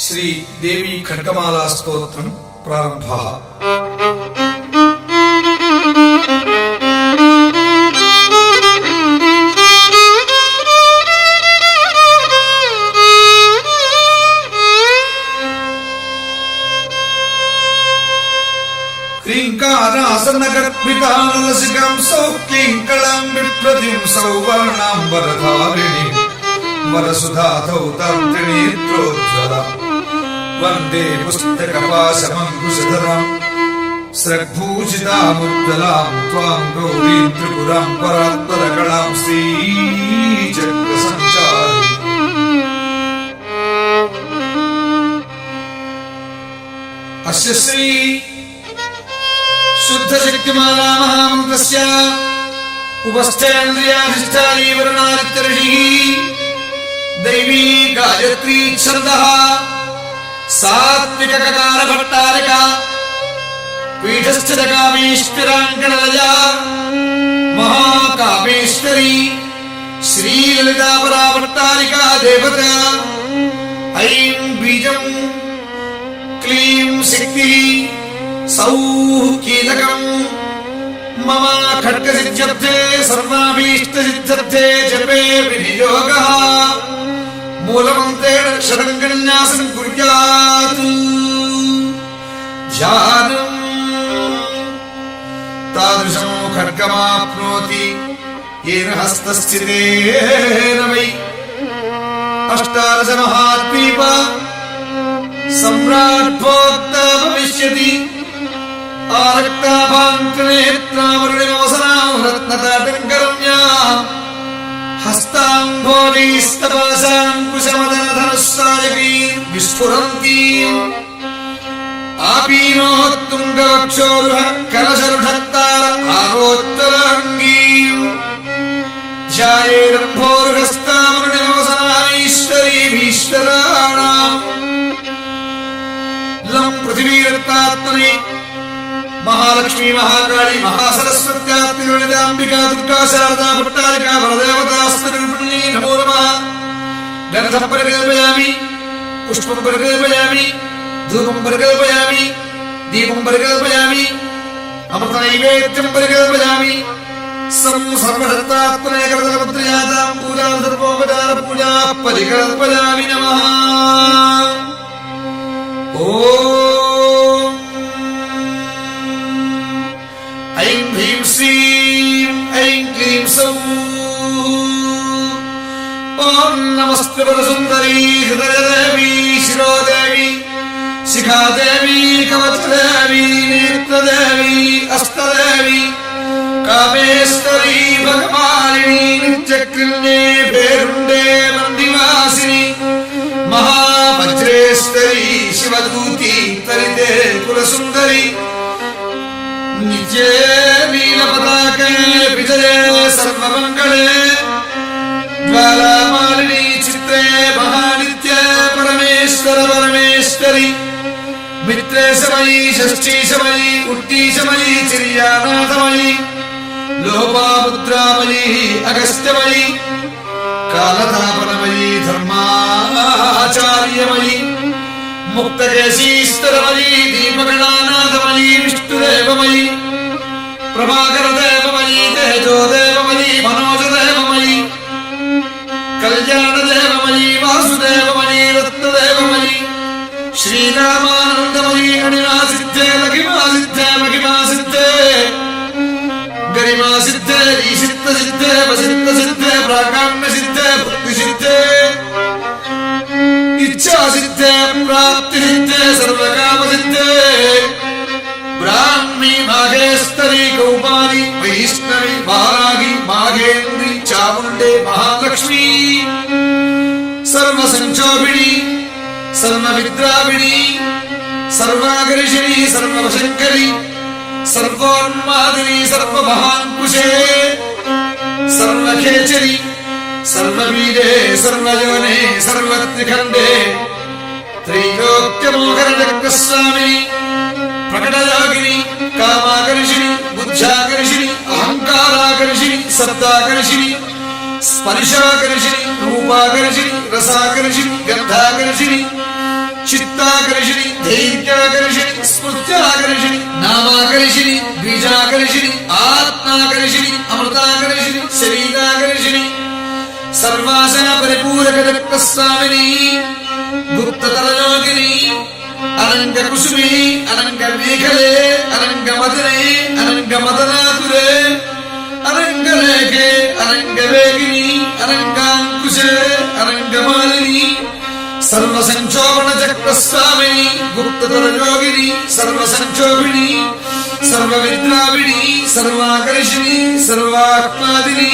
श्री देवी खड्गमाला स्तोत्रम प्रारंभः। क्लींकारासनगर्भितानलसिकां सौक्लींकलां विप्रतिं सौवर्णाम्बरधारिणीं वरसुधातौ तन्त्रिणीत्रोज्ज्वलां वन्दे पुस्तकपाशमङ्कुशधरां स्रग्भूषितामुज्ज्वलां त्वां गौरीं त्रिपुरां परात्परकलां श्रीचक्रसञ्चारिणीम्। अस्य श्री शुद्ध शक्तिमाला महामन्त्रस्य उपस्थेन्द्रियाधिष्ठानी वरुणादित्यर्षिः दैवी गायत्री छन्दः सात्विक ककार भट्टारिका पीठस्थित कामेश्वराङ्कणलया महाकामेश्वरी श्री ललिता परा भट्टारिका देवता ऐं बीजं क्लीं शक्तिः सौः कीलकम् मम खड्गसिद्ध्यर्थे सर्वाभीष्टसिद्ध्यर्थे जपे विनियोगः मूलमन्त्रेण षडङ्गन्यासं कुर्यात्। ध्यानम् तादृशं खड्गमाप्नोति येन हस्तस्थितेन वै अष्टादश महाद्वीप सम्राट्भोक्ता भविष्यति। आरक्ताभाङ्कनेत्रावरुणिमवसनां रत्नताटङ्करम्याम् हस्ताम्भोरीस्तपाशाङ्कुशमदनधनुस्सायकीं विस्फुरन्तीम् आपीनोत्तुङ्गवक्षोरुह कलशरुढत्तार आरोत्तराङ्गीम् ध्यायेरम्भोरुहस्तावरुणिमवसनामीश्वरीभीश्वराणाम् लं पृथिवीरत्नात्मने महालक्ष्मी महाकाली महासरस्वत्यात्मिका दुर्गा शारदा भट्टारिका वरदेवतास्तरूपिणी नमो नमः। गन्धं परिकल्पयामि, पुष्पं परिकल्पयामि, धूपं परिकल्पयामि, दीपं परिकल्पयामि, अमृतनैवेद्यं परिकल्पयामि। सर्वदत्तात्मने करतलपत्रयातां पूजां सर्वोपचार पूजा परिकल्पयामि नमः। ऐं ह्रीं श्रीं ऐं क्लीं सौः। ॐ नमस्ते वरसुन्दरी हृदयदेवी शिरोदेवी शिखादेवी कवचदेवी नेत्रदेवी अस्तदेवी कामेश्वरी भगवानिनी नित्यकृण्ये भेरुण्डे मन्दिवासिनी महावज्रेश्वरी शिवदूती तरिते कुलसुन्दरी नित्ये नीलपताके विजये सर्वमङ्गले ज्वालामालिनी चित्रे महानित्ये परमेश्वर परमेश्वरी मित्रेशमयी षष्ठीशमयी उत्तीशमयी चिर्यानाथमयी लोपामुद्रामयी अगस्त्यमयी कालतापनमयी धर्माचार्यमयी मुक्तकेशीस्तरमयी दीपगणानाथमयी विष्णुदेवमयी प्रभाकरदेवमयी तेजोदेवमयी मनोजदेवमयी कल्याणदेवमयी वासुदेवमयी रत्नदेवमयी श्रीरामानन्दमयी अणिमासिद्धे लघिमासिद्धे महिमासिद्धे गरिमासिद्धे ईशित्तसिद्धे वसित्तसिद्धे प्राकाम्यसिद्धे भक्तिसिद्धे इच्छासिद्धे प्राप्तिसिद्धे सर्वकामसिद्धे ब्राह्मी माहेश्वरी कौमारी वैष्णवी वारागी माघेन्द्री चामुण्डे महालक्ष्मी सर्वसंक्षोभिणी सर्वविद्राविणी सर्वागर्षिणी सर्ववशङ्करी सर्वोन्मादिनी सर्वमहाङ्कुशे सर्वखेचरी सर्ववीरे सर्वयोने सर्वत्रिखण्डे त्रैलोक्यमोहरचक्रस्वामिनी प्रकटयोगिनी कामाकर्षिणी बुद्ध्याकर्षिणी अहङ्काराकर्षिणी सत्ताकर्षिणी स्पर्शाकर्षिणी रूपाकर्षिणी रसाकर्षिणी गन्धाकर्षिणी చిత్తాకర్షిణి ధైర్యాకర్షిణి స్మృత్యాకర్షిణి నామాకర్షిణి బీజాకర్షిణి ఆత్మాకర్షిణి అమృతాకర్షిణి శరీరాకర్షిణి సర్వాసన పరిపూరక దత్తస్వామిని గుప్తతరయోగిని అనంగ కుసుమి అనంగ మేఘలే అనంగ మదనే అనంగ మదనాతురే అనంగ లేఖే అనంగ వేగిని అనంగాంకుశే అనంగమాలిని సర్వ సంక్షోభణ చక్రస్వామిని గుప్తతరయోగిని సర్వ సంక్షోభిణి సర్వ విద్రావిణి సర్వాకర్షిణి సర్వాత్మాదిని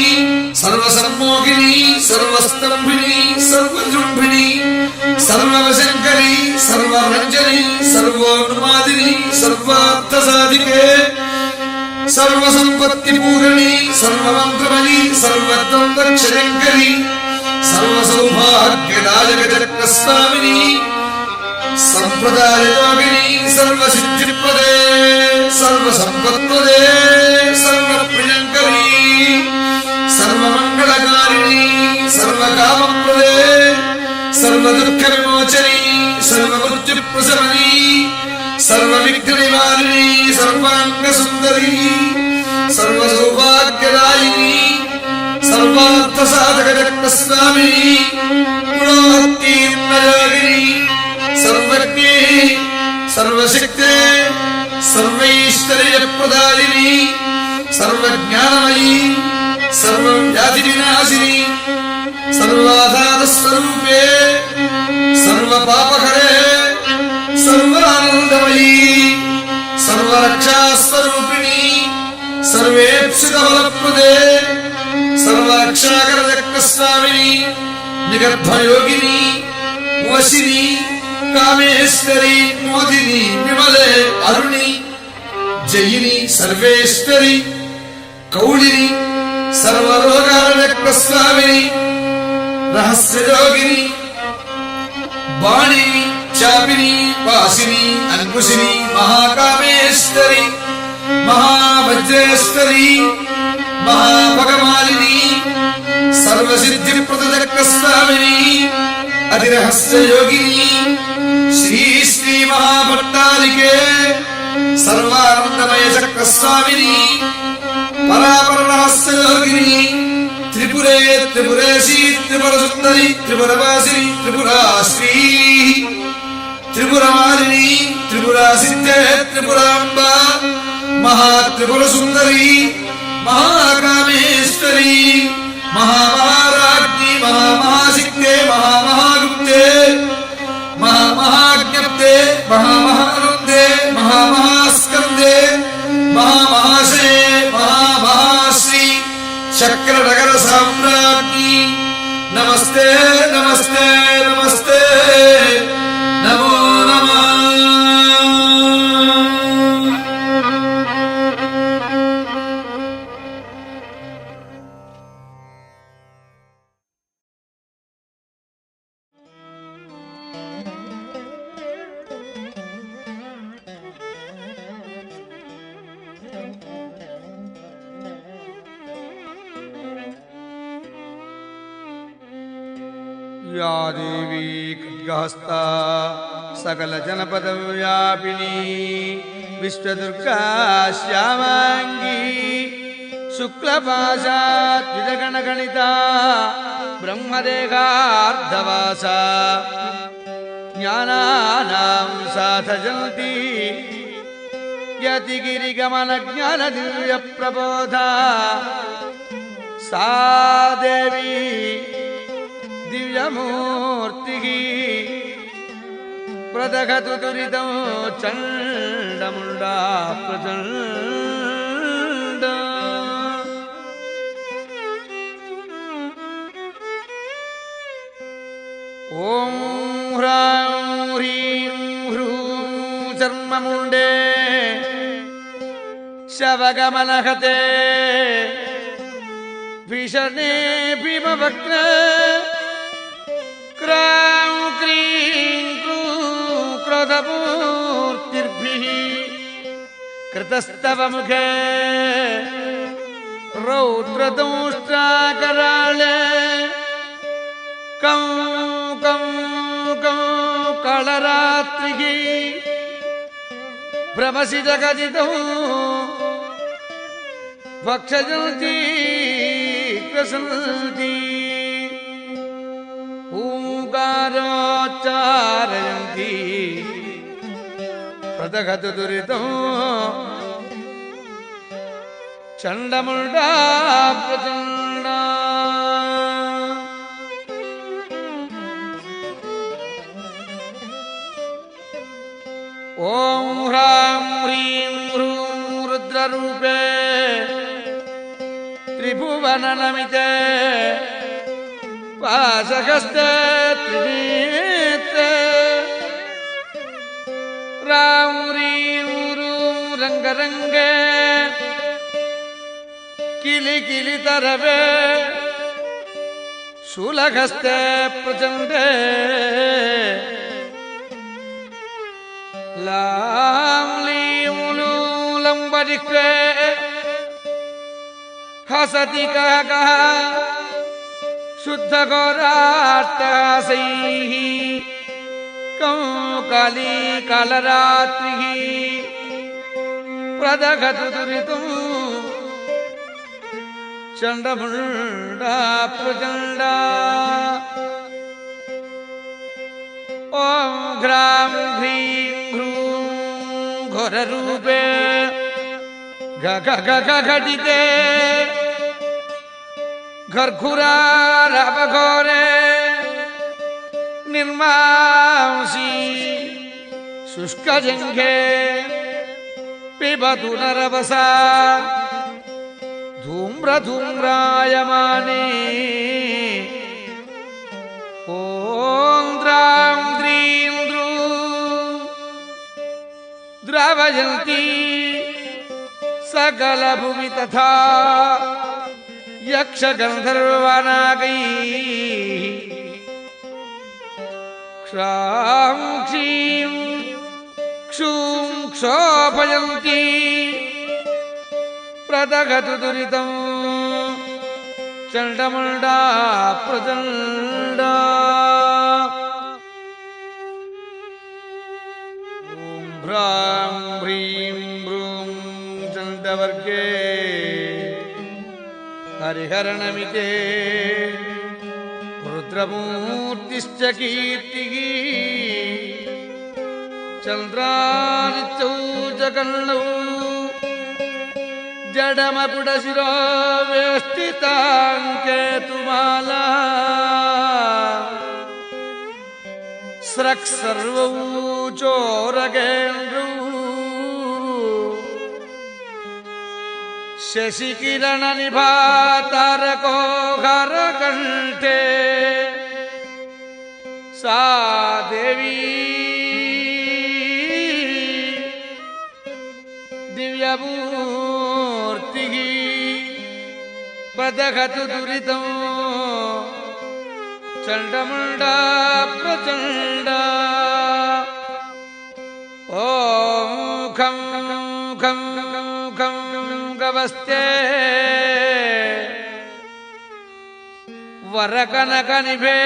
సర్వసమ్మోహిని సర్వస్తంభిని సర్వజృంభిణి సర్వశంకరి సర్వరంజని సర్వోన్మాదిని సర్వార్థ సాధికే సర్వసంపత్తి పూరణి సర్వమంత్రమణి సర్వద్వంద్వక్షయంకరి సర్వసౌభాగ్యదాయక చక్రస్వామిని సంప్రదాయయోగిని సర్వసిద్ధిప్రదే సర్వసంపత్ప్రదే సర్వప్రియంకరి సర్వమంగళకారిణి సర్వకామప్రదే సర్వదుఃఖ విమోచని సర్వమృత్యుప్రశమని సర్వవిఘ్ననివారిణి సర్వాంగ సుందరి సర్వసౌభాగ్యదాయిని సర్వార్థ సాధక చక్రస్వామిని గుణోత్తీర్ణయోగిని సర్వజ్ఞే సర్వశక్తే సర్వైశ్వర్యప్రదాయిని సర్వజ్ఞానమయీ సర్వవ్యాధి వినాశిని సర్వాధార స్వరూపే సర్వపాపహరే సర్వానందమయీ సర్వరక్షాస్వరూపిణి సర్వేప్సితఫలప్రదే సర్వరక్షాకర చక్రస్వామిని నిగర్భయోగిని వశిని కామేశ్వరి మోదిని విమలే అరుణి జయిని సర్వేశ్వరి కౌళిని సర్వరోగాల చక్రస్వామిని రహస్యయోగిని బాణిని చాపిని వాసిని అంకుశిని మహాకామేశ్వరి మహావజ్రేశ్వరి మహాభగమాలిని సర్వసిద్ధిప్రద చక్రస్వామిని అతిరహస్యయోగిని శ్రీ శ్రీ మహాభట్టారికే సర్వానందమయ చక్రస్వామిని పరాపర రహస్యయోగిని త్రిపురే త్రిపురేశి త్రిపుర సుందరి త్రిపురవాసిని త్రిపురాశ్రీ త్రిపురమాలిని త్రిపురాసిద్ధే త్రిపురాంబ మహాత్రిపుర సుందరి మహాకామేశ్వరి మహామహారాజ్ఞి మహామహాశక్తే మహామహాగుప్తే మహామహాజ్ఞప్తే మహామహానందే మహామహాస్కందే మహామహాశే మహామహాశ్రీ చక్రనగర సామ్రాజ్ఞి నమస్తే నమస్తే నమస్తే నమో నమః. या देवी खड्गहस्ता सकल जनपद व्यापिनी विश्वदुर्गा श्यामांगी शुक्लपाशाद्विजगणगणिता ब्रह्मदेहार्धवासा ज्ञानानां साधजन्ती यतिगिरिगमन ज्ञान दिव्य प्रबोधा सा देवी दिव्यमूर्ति प्रदघतु दुरितं चण्डमुण्डा प्रचण्ड ॐ ह्रां ह्रीं ह्रूं चर्ममुण्डे शवगमनहते भीषणे भीमवक्त्र क्रां क्रीं क्रूं क्रोधमूर्तिर्भिः कृतस्तव मुखे रौद्रदंष्ट्राकराळे कं कं कं कालरात्रिः भ्रमसि जगदिदं भक्षयन्ति कृष्णन्ति ओंकारोच्चारयन्ति प्रदगत दुरितं चण्डमुण्डा प्रचण्डा ओम ह्रां ह्रीं ह्रूं रुद्ररूपे त्रिभुवननमिते वासहस्ते त्रिनेत्रे ह्रां ह्रीं ह्रूं रङ्गरङ्गे किलिकिलितरवे शूलहस्ते प्रचण्डे लां लीं लूलं वरिक्वे हसति कः शुद्धघोराट्टहासैः कौकाली कालरात्रिः प्रदगतु दुरितं चण्डमुण्डा प्रचण्डा ॐ घ्रां ह्रीं ह्रूं घोररूपे घघघघघटिते घर्घुरारवघोरे निर्मांसि शुष्कजङ्घे पिबतु नरवसा धूम्रधूम्रायमाने ॐ द्रां द्रीं द्रूं द्रावयन्ति सकलभुवि तथा यक्षगन्धर्वनागैः क्षां क्षीं क्षूं क्षोभयन्ति प्रदगतु दुरितं चण्डमुण्डा प्रचण्डा ॐ ह्रां ह्रीं ह्रूं चण्डवर्गे हरिहरनमिते रुद्रमूर्तिश्च कीर्तिः चन्द्रादित्यौ जगन्नौ जडमकुटशिरो वेष्टितां केतुमाला स्रक् सर्वौ चोरगेन्द्रौ शशिकिरणनिभा तारको हरकण्ठे सा देवी दिव्यमूर्तिः प्रदगतु दुरितं चण्डमुण्डा प्रचण्डा ॐ खं खं खं गवस्ते वरकनकनिभे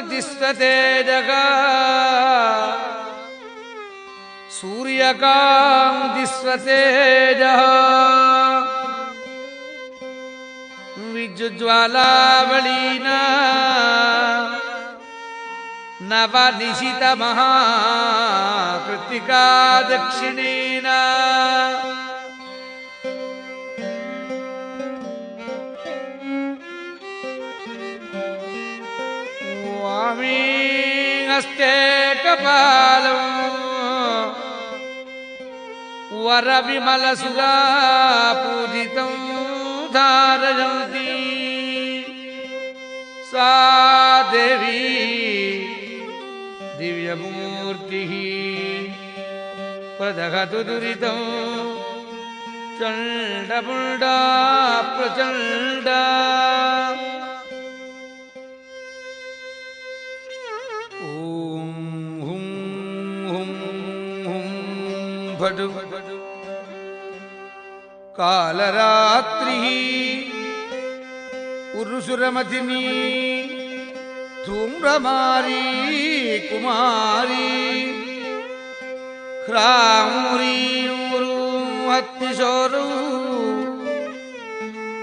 सूर्यकान्तिस्वतेजः सूर्यकान्तिस्वतेजः विद्युज्ज्वालावलीना नवनिशितमहाकृत्तिका दक्षिणेन वामी हस्ते कपालं वरविमलसुरापूजितं धारयन्ती सा देवी दिव्यमूर्तिः प्रदगतु दुरितं चण्डमुण्डा प्रचण्डा ॐ हुं हुं हुं फट् कालरात्रिः సురమతిని ధూమ్రమారీ కుమారి హ్రామూరీరు హత్తిశోరు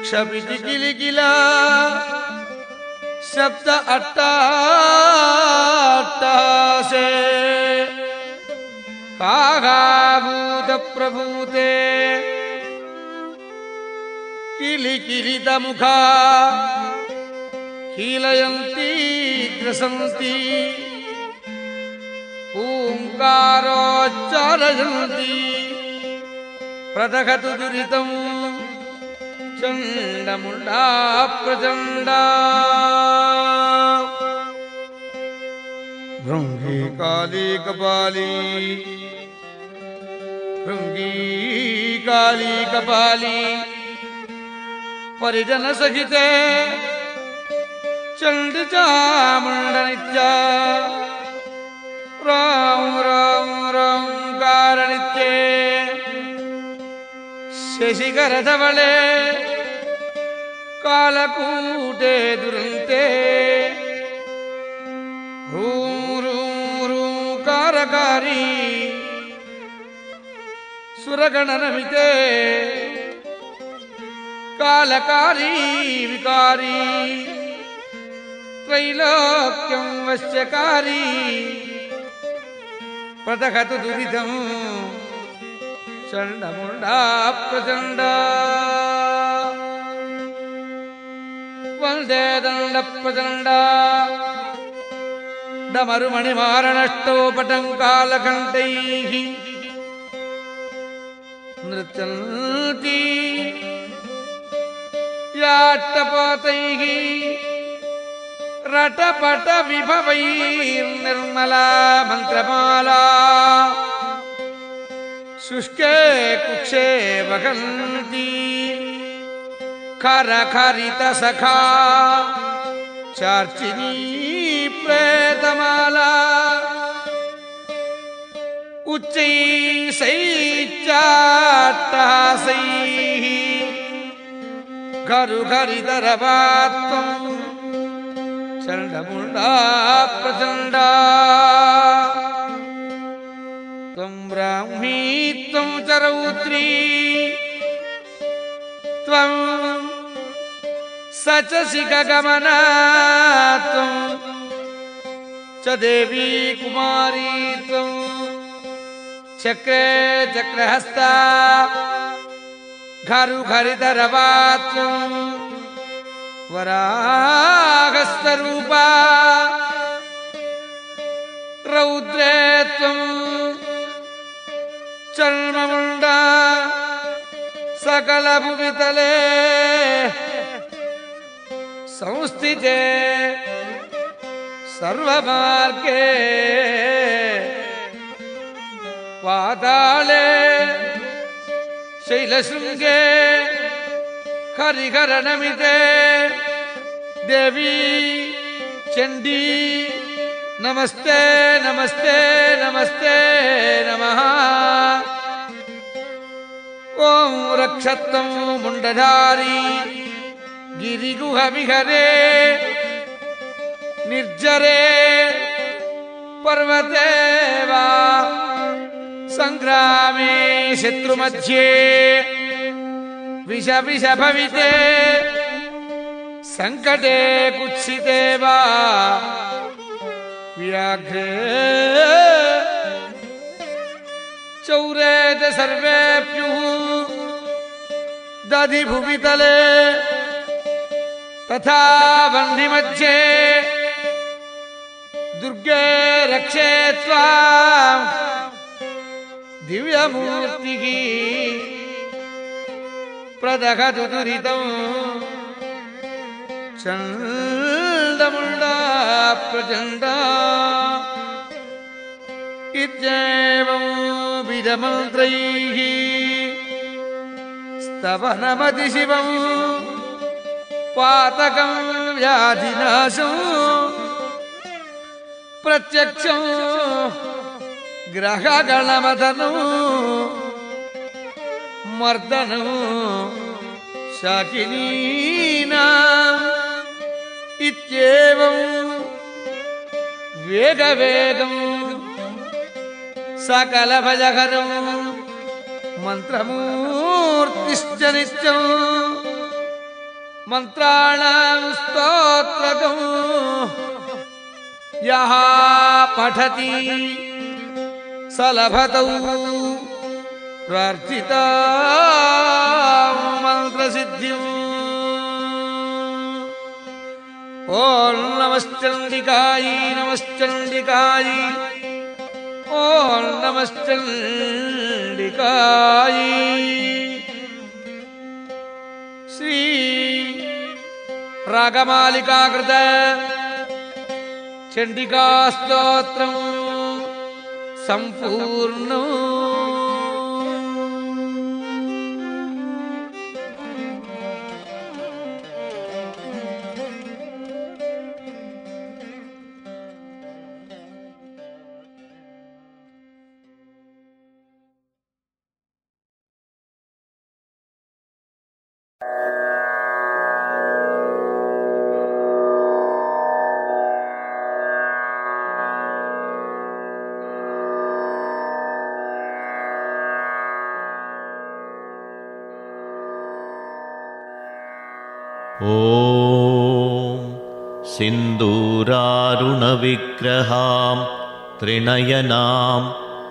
క్షపితి కిలికిలా శబ్ద అట్టాసే కాగాభూత ప్రభూతే కిలికిలిత ముఖా కీలయంతి గ్రసంతి ఓంకారోచ్చారయంతి ప్రదహతు దురితం చండముండా ప్రచండా భృంగి కాళీ కపాలీ భృంగి కాళీ కపాలీ పరిజన సహితే చండి చాముండ నిత్య రాం రాం రాం కారణిత్యే శశికరధవళే కాలకూటే దురంతే రూం రూం రూం కారకారీ సురగణనమితే కాలకారీ వికారీ త్రైలోక్యం వశ్యకారీ ప్రదహతు దురితం చండముండా ప్రచండ వందే దండ ప్రచండ డమరుమణిమారణష్టోపటం కాలకంఠైః నృత్యంతి యాట్టపాతైః రటపట విభవైర్నిర్మలా మంత్రమాలా శుష్కే కుక్షే వహంతి ఖరఖరిత సఖా చార్చినీ ప్రేతమాలా ఉచ్చైశ్చైత్యాట్టహాసైః ఘరుఘరిధరవాత్వం చండముండా ప్రచండా త్వం బ్రాహ్మీ త్వం చరౌత్రీ త్వం సచసికగమనా త్వం చ దేవీ కుమారీ త్వం చక్రే చక్రహస్తా ఘరుఘరిధరవాత్వం వరాహస్తరూపా రౌద్రే త్వం చర్మముండా సకల భువితలే సంస్థితే సర్వమార్గే పాతాళే శైలశృంగే హరిహరనమితే దేవీ చండీ నమస్తే నమస్తే నమస్తే నమః ఓం రక్షత్వం ముండధారీ గిరిగుహ విహరే నిర్జరే పర్వతే వా సంగ్రామే శత్రుమధ్యే విష విష భవితే సంకటే కుత్సితే వా వ్యాఘ్రే చౌరేత సర్వేభ్యుః దధి భువితలే తథా బంధి మధ్యే దుర్గే రక్షే త్వాం దివ్యమూర్తిః ప్రదహతు దురితం చండముండా ప్రచండ ఇత్యేవం విధమంత్రైః స్తవనమతి శివం పాతకం వ్యాధినాశం ప్రత్యక్షం గ్రహగణమదనం మర్దనం శాకినీనాం ഇത്യേവം വേഗവേഗം സകലഭജഹരം മന്ത്രമൂർത്തിശ്ച നിത്യം മന്ത്രാണാം സ്തോത്രകം യഃ പഠതി സലഭതൗ പ്രാർത്ഥിതാ മന്ത്രസിദ്ധിം. ഓം നമശ്ചണ്ഡികായി നമശ്ചണ്ഡികായി ഓം നമശ്ചണ്ഡികായി. ശ്രീ രാഗമാലികാകൃത ചണ്ഡികാസ്തോത്രം സംപൂർണം. ॐ सिन्दूरारुणविग्रहां त्रिनयनां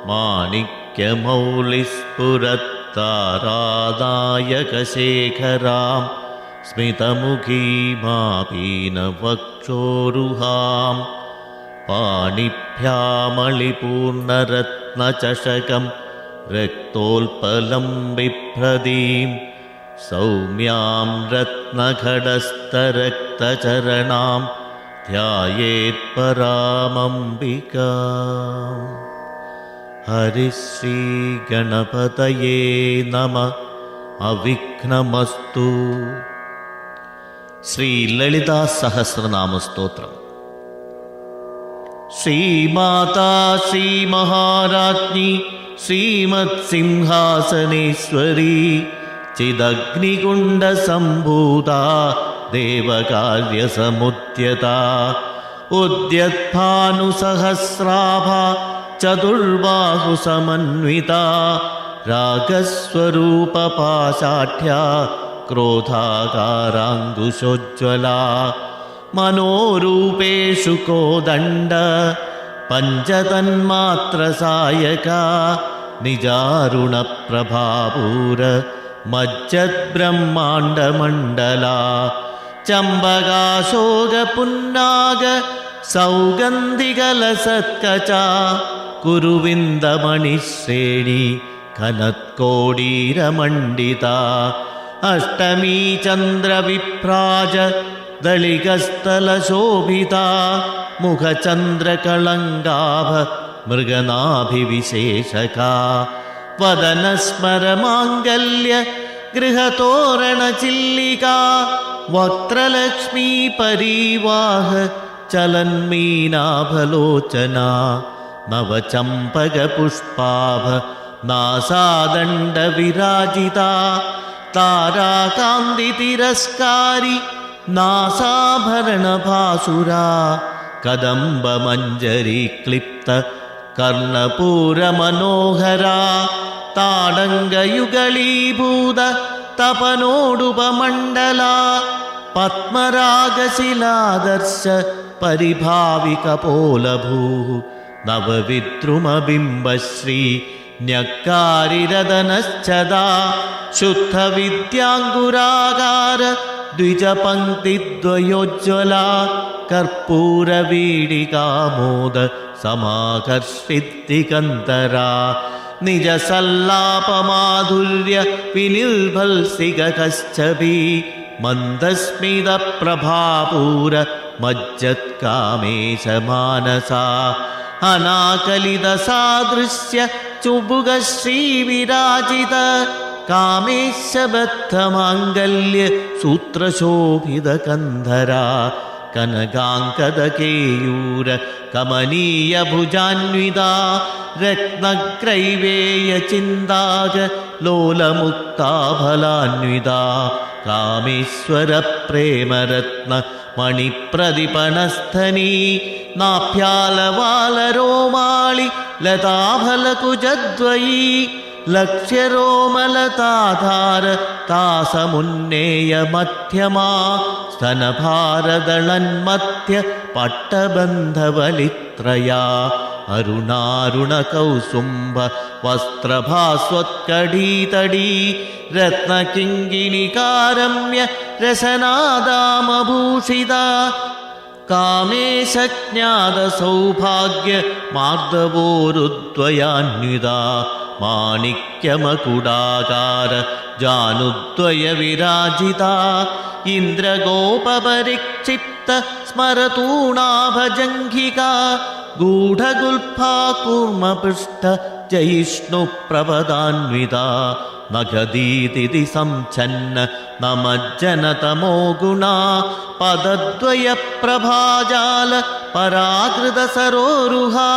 माणिक्यमौलिस्फुरत्तारादायकशेखरां स्मितमुखीमापीनवक्षोरुहां पाणिभ्यामलिपूर्णरत्नचषकं रक्तोल्पलं बिभ्रतीं सौम्यां रत्नखडस्थरक्तचरणां ध्यायेत्परामम्बिकाम्. हरिश्रीगणपतये नमः. अविघ्नमस्तु. श्रीललिता सहस्रनामस्तोत्रम्. श्रीमाता श्रीमहाराज्ञी श्रीमत्सिंहासनेश्वरी चिदग्निकुण्डसम्भूता देवकार्यसमुद्यता उद्यद्भानुसहस्राभा चतुर्बाहुसमन्विता रागस्वरूपपाशाढ्या क्रोधाकाराङ्कुशोज्ज्वला मनोरूपेषु कोदण्ड पञ्चतन्मात्रसायका निजारुणप्रभापूर मज्जद्ब्रह्माण्डमण्डला चम्बकाशोकपुन्नाग सौगन्धिकलसत्कचा कुरुविन्दमणिश्रेणी कनत्कोडीरमण्डिता अष्टमी चन्द्रविभ्राज दलिकस्थलशोभिता मुखचन्द्रकलङ्गाभ मृगनाभिविशेषका वदनस्मरमाङ्गल्य गृहतोरणचिल्लिका वक्त्रलक्ष्मी परिवाह चलन्मीनाभलोचना नवचम्पकपुष्पाभ नासादण्डविराजिता ताराकान्तितिरस्कारी नासाभरणभासुरा कदम्बमञ्जरी क्लिप्त कर्णपूरमनोहरा ताडङ्गयुगलीभूत तपनोडुपमण्डला पद्मरागशिलादर्श परिभाविकपोलभूः नवविद्रुमबिम्बश्री न्यक्कारिरदनश्चदा शुद्धविद्याङ्कुरागार द्विजपङ्क्तिद्वयोज्ज्वला कर्पूरवीडिकामोद समाकर्षिद्दिगन्तरा निजसल्लापमाधुर्य विनिर्भल्सिगकश्चपि मन्दस्मितप्रभापूर मज्जत्कामेशमानसा अनाकलितसादृश्य चुबुकश्रीविराजित कामेशबद्धमाङ्गल्य सूत्रशोभितकन्धरा कनकाङ्कदकेयूर कमनीयभुजान्विता रत्नग्रैवेयचिन्ताक ലോലമുക്താഫലാന്വിതാ കാമേശ്വരപ്രേമരത്ന മണിപ്രതിപണസ്ഥനീ നാഭ്യാലവാലരോമാളി ലതാഫലകുജദ്വയീ ലക്ഷ്യരോമലതാധാര താസമുന്നേയ മധ്യമാ സ്തനഭാരദളന്മധ്യ പട്ടബന്ധവലിത്രയാ അരുണാരുണകൗസുംഭ വസ്ത്രഭാസ്വത്കടീതടീ രത്നകിങ്കിണികാരമ്യ രസനാദാമഭൂഷിത കാമേശജ്ഞാതസൗഭാഗ്യ മാർദ്ദവോരുദ്വയാന്വിതാ മാണിക്യമകുടാകാര ജാനുദ്വയ വിരാജിത ഇന്ദ്രഗോപരിക്ഷിപ്ത സ്മരതൂണാഭജംഘികാ ഗൂഢഗുൽഫാ കൂർമ്മപൃഷ്ഠ ജയിഷ്ണുപ്രപദാന്വിതാ നഖദീതിഥി സംഛന്ന നമജ്ജനതമോ ഗുണാ പദദ്വയ പ്രഭാജാല പരാകൃത സരോരുഹാ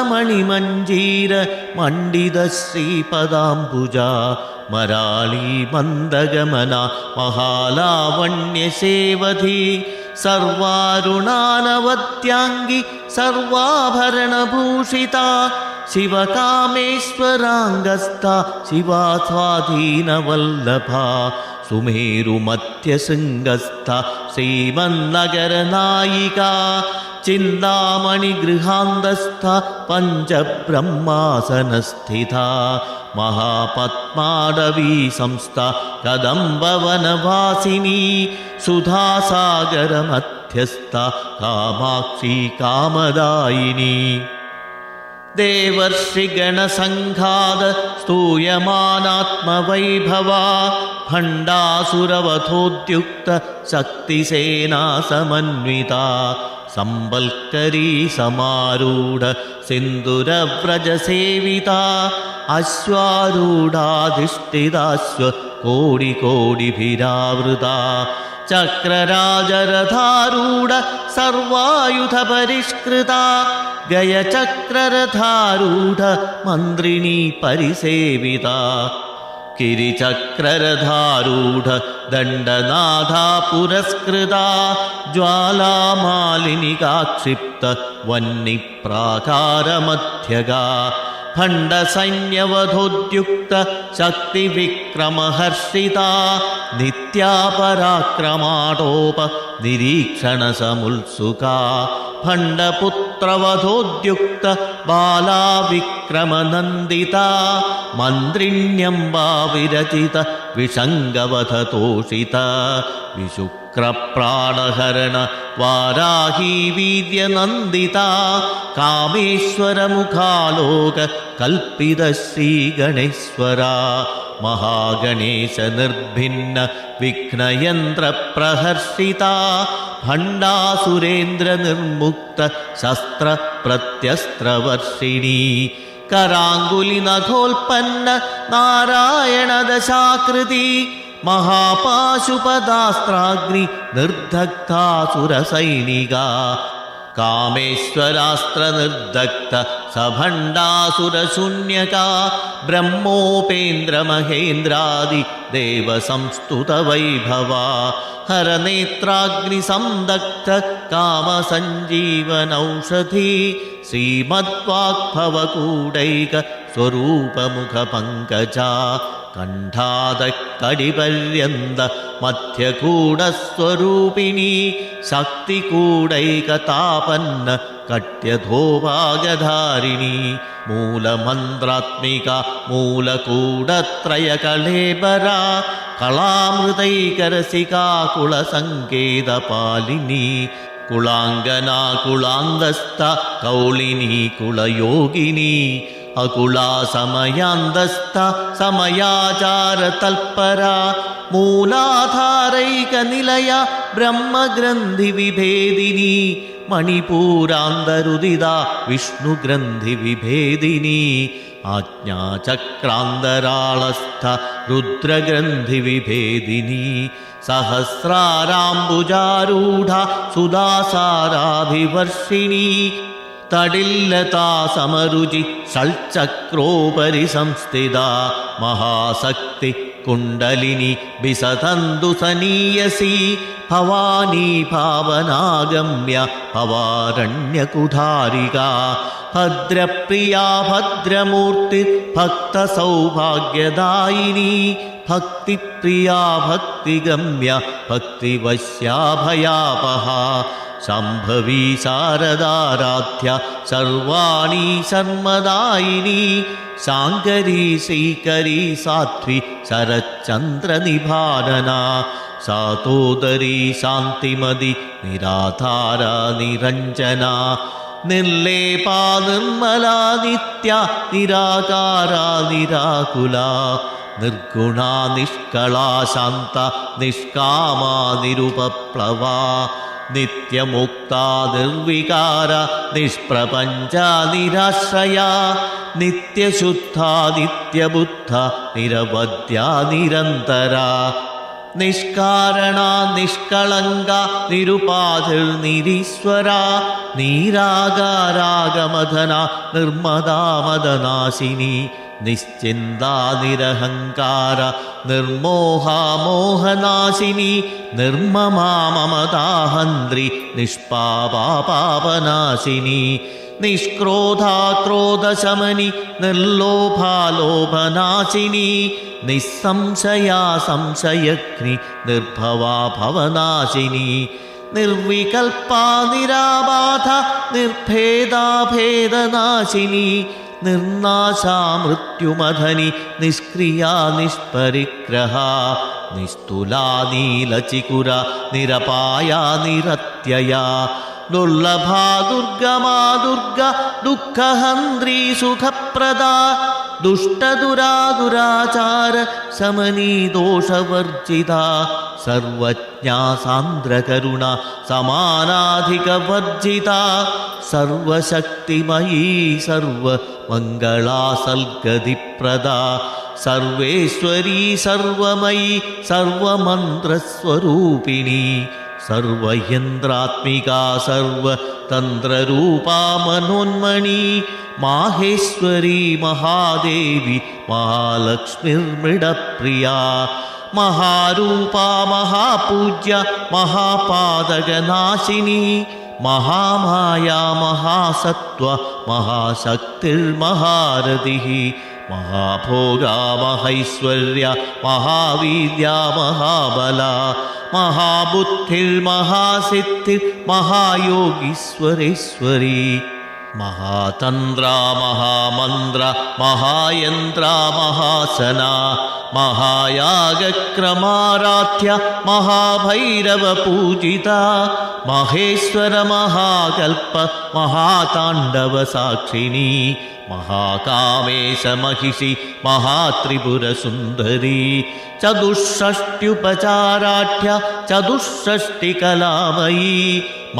സിഞ്ചാനമണിമഞ്ജീര മണ്ഡിത ശ്രീപദാംബുജ മരാളീ മന്ദഗമന മഹാലാവണ്യസേവധി സർവാരുണാനവത്യാംഗി സർവാഭരണഭൂഷിത ശിവകാമേശ്വരാംഗസ്ഥ ശിവാസ്വാധീനവല്ലഭ സുമേരുമധ്യശൃംഗസ്ഥ ശ്രീമന്നഗരനായിക ചിന്താമണിഗൃഹാന്തസ്ഥ പഞ്ചബ്രഹ്മാസനസ്ഥിത മഹാപത്മാടവീ സംസ്ഥ കദംബവനവാസിനി സുധാസാഗരമധ്യസ്ഥ കാമാക്ഷി കാമദായിനി ദേവർഷിഗണസംഘാത സ്തൂയമാനാത്മവൈഭവാ ഭണ്ഡാസുരവധോദ്യുക്ത ശക്തിസേനാ സമന്വിതാ സംബൽക്കരീ സമാരൂഢ സിന്ദുരവ്രജസേവിതാ അശ്വാരൂഢാധിഷ്ഠിതാശ്വ കോടികോടിഭിരാവൃതാ ചക്രരാജരഥാരൂഢ സർവായുധ പരിഷ്കൃത ഗയചക്രരഥാരൂഢ മന്ത്രിണീ പരിസേവിത കിരിചക്രരഥാരൂഢ ദണ്ഡനാഥാ പുരസ്കൃത ജ്വാലാമാലിനികാക്ഷിപ്ത വന്നിപ്രാകാരമധ്യഗാ ഭണ്ഡസൈന്യവധോദ്യുക്ത ശക്തിവിക്രമഹർഷിത നിത്യാപരാക്രമാടോപ നിരീക്ഷണസമുത്സുക ഭണ്ഡപുത്രവധോദ്യുക്ത ബാലാവിക്രമനന്ദിത മന്ത്രിണ്യംബാ വിരചിത വിഷംഗവധതോഷിത വിശുക്രപ്രാണഹരണ വാരാഹീ വീര്യനന്ദിത കാമേശ്വരമുഖാലോക കൽപ്പിത ശ്രീഗണേശ്വര മഹാഗണേശ നിർഭിന്ന വിഘ്നയന്ത്രപ്രഹർഷിത ഭണ്ഡാസുരേന്ദ്ര നിർമുക്ത ശസ്ത്ര പ്രത്യസ്ത്രവർഷിണീ കരാങ്കുലി നഖോൽപ്പന്ന നാരായണ ദശാകൃതി മഹാപാശുപദാസ്ത്രാഗ്നി നിർദഗ്ധാസുരസൈനിക കാമേശ്വരാസ്ത്ര നിർദഗ്ധ സഭണ്ഡാസുരശൂന്യക ബ്രഹ്മോപേന്ദ്രമഹേന്ദ്രാദി ദേവസംസ്തുത വൈഭവ ഹരനേത്രാഗ്നി സംദഗ്ധ കാമസഞ്ജീവനൗഷധി ശ്രീമദ്വാഗ്ഭവകൂടൈക സ്വരൂപമുഖപങ്കജ കണ്ഠാദക്കടിപര്യന്ത മധ്യകൂടസ്വരൂപിണി ശക്തികൂടൈകതാപന്ന കട്യധോഭാഗധാരിണി മൂലമന്ത്രാത്മിക മൂലകൂടത്രയകളേബര കളാമൃതൈകരസികാ കുളസങ്കേതപാലിനി കുളാംഗനാ കുളാന്തസ്ഥ കൗളിനി കുളയോഗിനി അകുളാ സമയാന്തസ്ഥ സമയാചാര തൽപര മൂലാധാരൈക നിലയ ബ്രഹ്മഗ്രന്ഥി വിഭേദിനി മണിപൂരാന്തരുദിത വിഷ്ണുഗ്രന്ഥി വിഭേദിനി ആജ്ഞാചക്രാന്തരാളസ്ഥ രുദ്രഗ്രന്ഥി വിഭേദിനി സഹസ്രാരാംബുജാരൂഢ സുദാസാരാഭിവർഷിണി തടില്ലതാ സമരുചി ഷൽചക്രോപരി സംസ്ഥിത മഹാശക്തി കുണ്ടലിനി വിസതന്തു സനീയസി ഭവാനി ഭാവനാഗമ്യ ഭവാരണ്യകുധാരിക ഭദ്രപ്രിയാ ഭദ്രമൂർത്തി ഭക്തസൗഭാഗ്യദായിനി ഭക്തിപ്രിയാ ഭക്തിഗമ്യ ഭക്തിവശ്യാഭയാപഹ ശംഭവീ ശാരദാരാധ്യ സർവാണി ശർമ്മദായിനി ശാങ്കരീ ശ്രീകരീ സാധ്വി ശരചന്ദ്രനിഭാനന സാതോദരീ ശാന്തിമതി നിരാധാര നിരഞ്ജന നിർലേപാ നിർമ്മലാ നിത്യ നിരാകാരാ നിരാകുല നിർഗുണാ നിഷ്കളാ ശാന്ത നിഷ്കാമാ നിരുപപ്ലവാ നിത്യമുക്താ നിർവികാര നിഷ്പ്രപഞ്ച നിരാശ്രയ നിത്യശുദ്ധ നിത്യബുദ്ധ നിരവധ്യ നിരന്തര നിഷ്കാരണ നിഷ്കളങ്ക നിരുപാധിർ നിരീശ്വര നീരാകാരാഗമധന നിർമ്മദാമദനാശിനി നിശ്ചിന്താ നിരഹങ്കാര നിർമോഹാമോഹനാശിനി നിർമ്മമാ മമതാഹന്ത്രി നിഷ്പാപാപാപനാശിനി നിഷ്ക്രോധാ ക്രോധശമനി നിർലോഭാലോഭനാശിനി നിസ്സംശയാ സംശയഗ്നി നിർഭവാ ഭവനാശിനി നിർവികൽപാ നിരാബാധ നിർഭേദാ ഭേദനാശിനി നിർനാശാ മൃത്യുമധനി നിഷ്ക്രിയാ നിഷ്പരിഗ്രഹ നിസ്തുലാ നീലചികുര നിരപായാ നിരത്യയാ ദുർലഭാ ദുർഗമാ ദുർഗ ദുഃഖഹന്ത്രീ സുഖപ്രദാ ദുഷ്ടദുരാചാര ശമനീ ദോഷവർജിത സർവജ്ഞാ സാന്ദ്രകരുണ സമാനാധികവർജിത സർവശക്തിമയീ സർവമംഗളാ സൽഗതിപ്രദ സർവേശ്വരീ സർവമയീ സർവമന്ത്രസ്വരൂപിണി സർവയന്ത്രാത്മികാ സർവതന്ത്രരൂപാ മനോന്മണി മാഹേശ്വരി മഹാദേവി മഹാലക്ഷ്മിർമൃഡപ്രിയാ മഹാരൂപാ മഹാപൂജ്യ മഹാപാതകനാശിനി മഹാമായാ മഹാസത്വ മഹാശക്തിർമഹാരഥി മഹാഭോഗാ മഹൈശ്വര്യ മഹാവീര്യ മഹാബല മഹാബുദ്ധിർമഹാസിദ്ധിർ മഹായോഗീശ്വരേശ്വരി മഹാതന്ത്ര മഹാമന്ത്ര മഹായന്ത്ര മഹാസന മഹായാഗക്രമാരാധ്യ മഹാഭൈരവ പൂജിത മഹേശ്വര മഹാകൽപ്പ മഹാതാണ്ഡവ സാക്ഷിണി മഹാകാമേശ മഹിഷി മഹാത്രിപുരസുന്ദരി ചതുഷ്ഷഷ്ട്യുപചാരാഠ്യ ചതുഷ്ഷഷ്ടികലാമയീ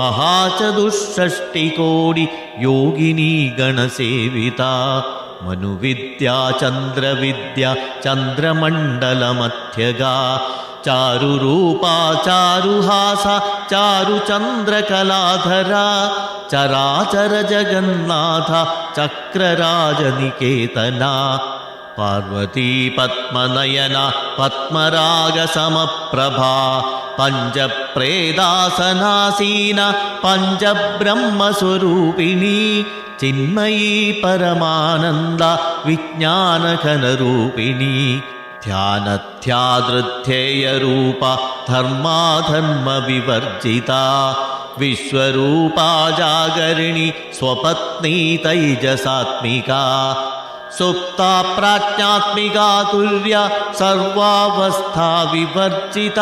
മഹാചതുഷ്ഷഷ്ടികോടി യോഗിനീ ഗണസേവിത മനുവിദ്യാ ചന്ദ്രവിദ്യ ചന്ദ്രമണ്ഡലമധ്യഗ ചാരുരൂപാ ചാരുഹാസ ചാരുചന്ദ്രകലാധര ചരാചര ജഗന്നാഥ ചക്രരാജനികേതന പാർവതീ പത്മനയന പത്മരാഗസമപ്രഭാ പഞ്ചപ്രേതാസനാസീന പഞ്ചബ്രഹ്മസ്വരൂപിണി ചിന്മയീ പരമാനന്ദ വിജ്ഞാനഘനരൂപിണി ധ്യാനധ്യാദൃധ്യേയരൂപ ധർമാധർമ്മ വിവർജിത വിശ്വരൂപാ ജാഗരിണി സ്വപത്നീ തൈജസാത്മിക സുപ്താ പ്രാജ്ഞാത്മികാ തുര്യ സർവാവസ്ഥാ വിവർജിത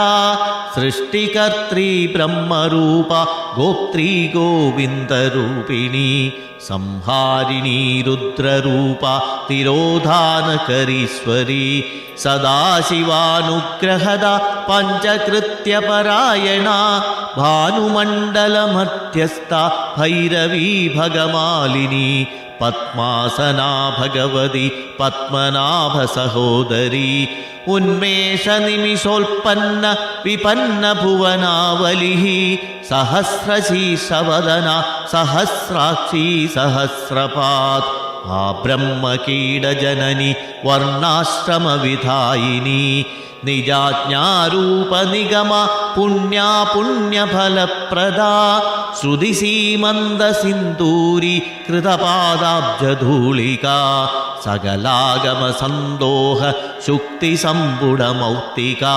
സൃഷ്ടികർत्री ബ്രഹ്മരൂപ ഗോപ്ത്രീ ഗോവിന്ദരൂപിണി സംഹാരിണീ രുദ്രരൂപ തിരോധാനകരീശ്വരി സദാശിവാനുഗ്രഹദ പഞ്ചകൃത്യപരായണ ഭാനുമണ്ഡലമധ്യസ്ഥ ഭൈരവീ ഭഗമാലിനി പത്മാസനാ ഭഗവതി പത്മനാഭ സഹോദരീ ഉന്മേഷ നിമിഷോൽപ്പന്ന വിപന്ന ഭുവനാവലി സഹസ്രശീർഷവദന സഹസ്രാക്ഷി സഹസ്രപാത് ആ ബ്രഹ്മകീടജനനി വർണ്ണാശ്രമവിധായിനി നിജാജ്ഞാരൂപ നിഗമ പുണ്യാ പുണ്യഫലപ്രദാ ശ്രുതിസീമന്ത സിന്ദൂരി കൃതപാദാബ്ജധൂളികാ സകലാഗമ സന്തോഹ ശുക്തി സമ്പുടമൗക്തികാ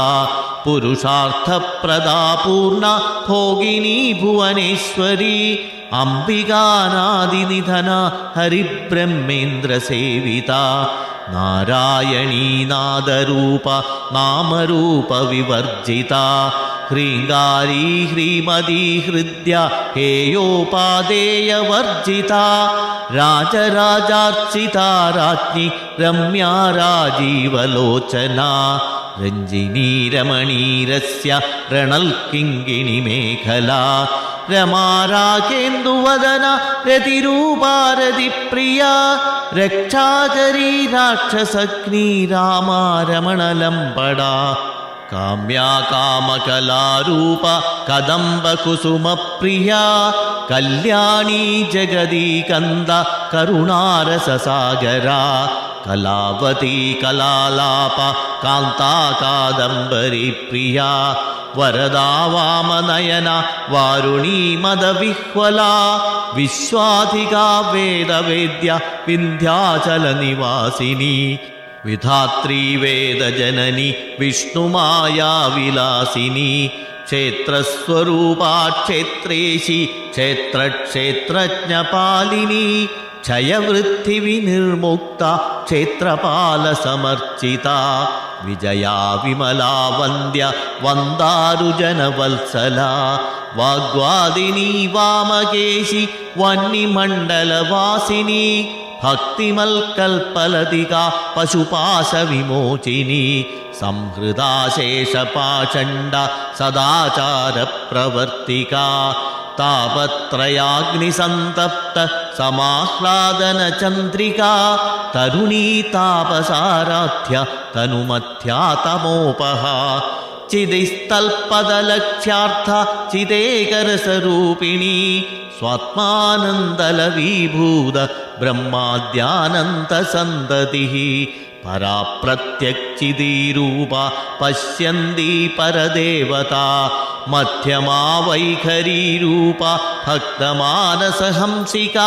പുരുഷാർത്ഥപ്രദാ പൂർണ്ണ ഭോഗിനി ഭുവനേശ്വരി അംബികാനാദിനിധന ഹരിബ്രഹ്മേന്ദ്ര സേവിത നാരായണീ നാദരൂപ നാമരൂപ വിവർജിത ഹ്രീങ്കാരീ ഹ്രീമതി ഹൃദ്യ ഹേയോപാദേയവർജിത രാജരാജാർച്ചിത രാജ്ഞി രമ്യാ രാജീവലോചന രഞ്ജിനീ രമണീരസ്യ രണൽ കിങ്കിണി മേഖല രമാരാഗേന്ദുവദന രതിരൂപാരതിപ്രിയ രക്ഷാകരീ രാക്ഷസഗ്നി രാമാ രമണലംബടാ കാമ്യാ കാമകലാരൂപ കദംബകുസുമപ്രിയ കല്യാണീ ജഗദീകന്ദ കരുണാരസസാഗര കലാവതി കലാലാപ കാന്താ കാദംബരി പ്രിയ വരദാ വാമനയന വാരുണീ മദവിഹ്വല വിശ്വാധികാ വേദവേദ്യ വിന്ധ്യാചല നിവാസിനി വിധാത്രീ വേദജനനി വിഷ്ണുമായാ വിലാസിനി ക്ഷേത്രസ്വരൂപാ ക്ഷേത്രേശി ക്ഷേത്രക്ഷേത്രജ്ഞപാലിനി ക്ഷയവൃദ്ധി വിനിർമുക്ത ക്ഷേത്രപാലസമർച്ചിത വിജയാ വിമലാ വന്ദ്യ വന്ദാരുജനവത്സല വാഗ്വാദിനി വാമകേശി വന്യമണ്ഡലവാസിനി ഭക്തിമൽക്കൽപ്പലതിക പശുപാശവിമോചിനി സംഹൃദാശേഷപാഷണ്ഡ സദാചാരപ്രവർത്തിക താപത്രയാഗ്നിസന്തപ്ത സമാഹ്ലാദന ചന്ദ്രിക തരുണീ താപസാരാധ്യ തനുമധ്യാ തമോപഹ ചിദിസ്തൽപദലക്ഷ്യാർത്ഥ ചിദേകരസരൂപിണി സ്വാത്മാനന്ദലവീഭൂത ബ്രഹ്മാദ്യാനന്ദസന്തതി പരാപ്രത്യക്ചിദീരൂപ പശ്യന്തി പരദേവത മധ്യമാ വൈഖരീരൂപ ഭക്തമാനസഹംസിക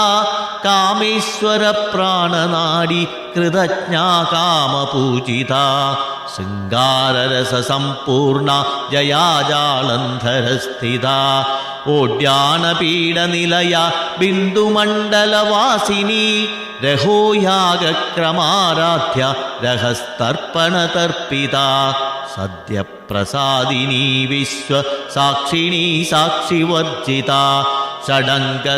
കാമേശ്വര പ്രാണനാടി കൃതജ്ഞാ കാമപൂജിത ശൃംഗാരരസസമ്പൂർണ ജയാജാളന്ധരസ്ഥിത ഓഡ്യാനപീഡനിലയ ബിന്ദുമണ്ഡലവാസിനി രഹോയാഗക്രമാരാധ്യ രഹസ്തർപ്പണതർപ്പിത സദ്യപ്രസാദിനി വിശ്വ സാക്ഷിണീ സാക്ഷിവർജിത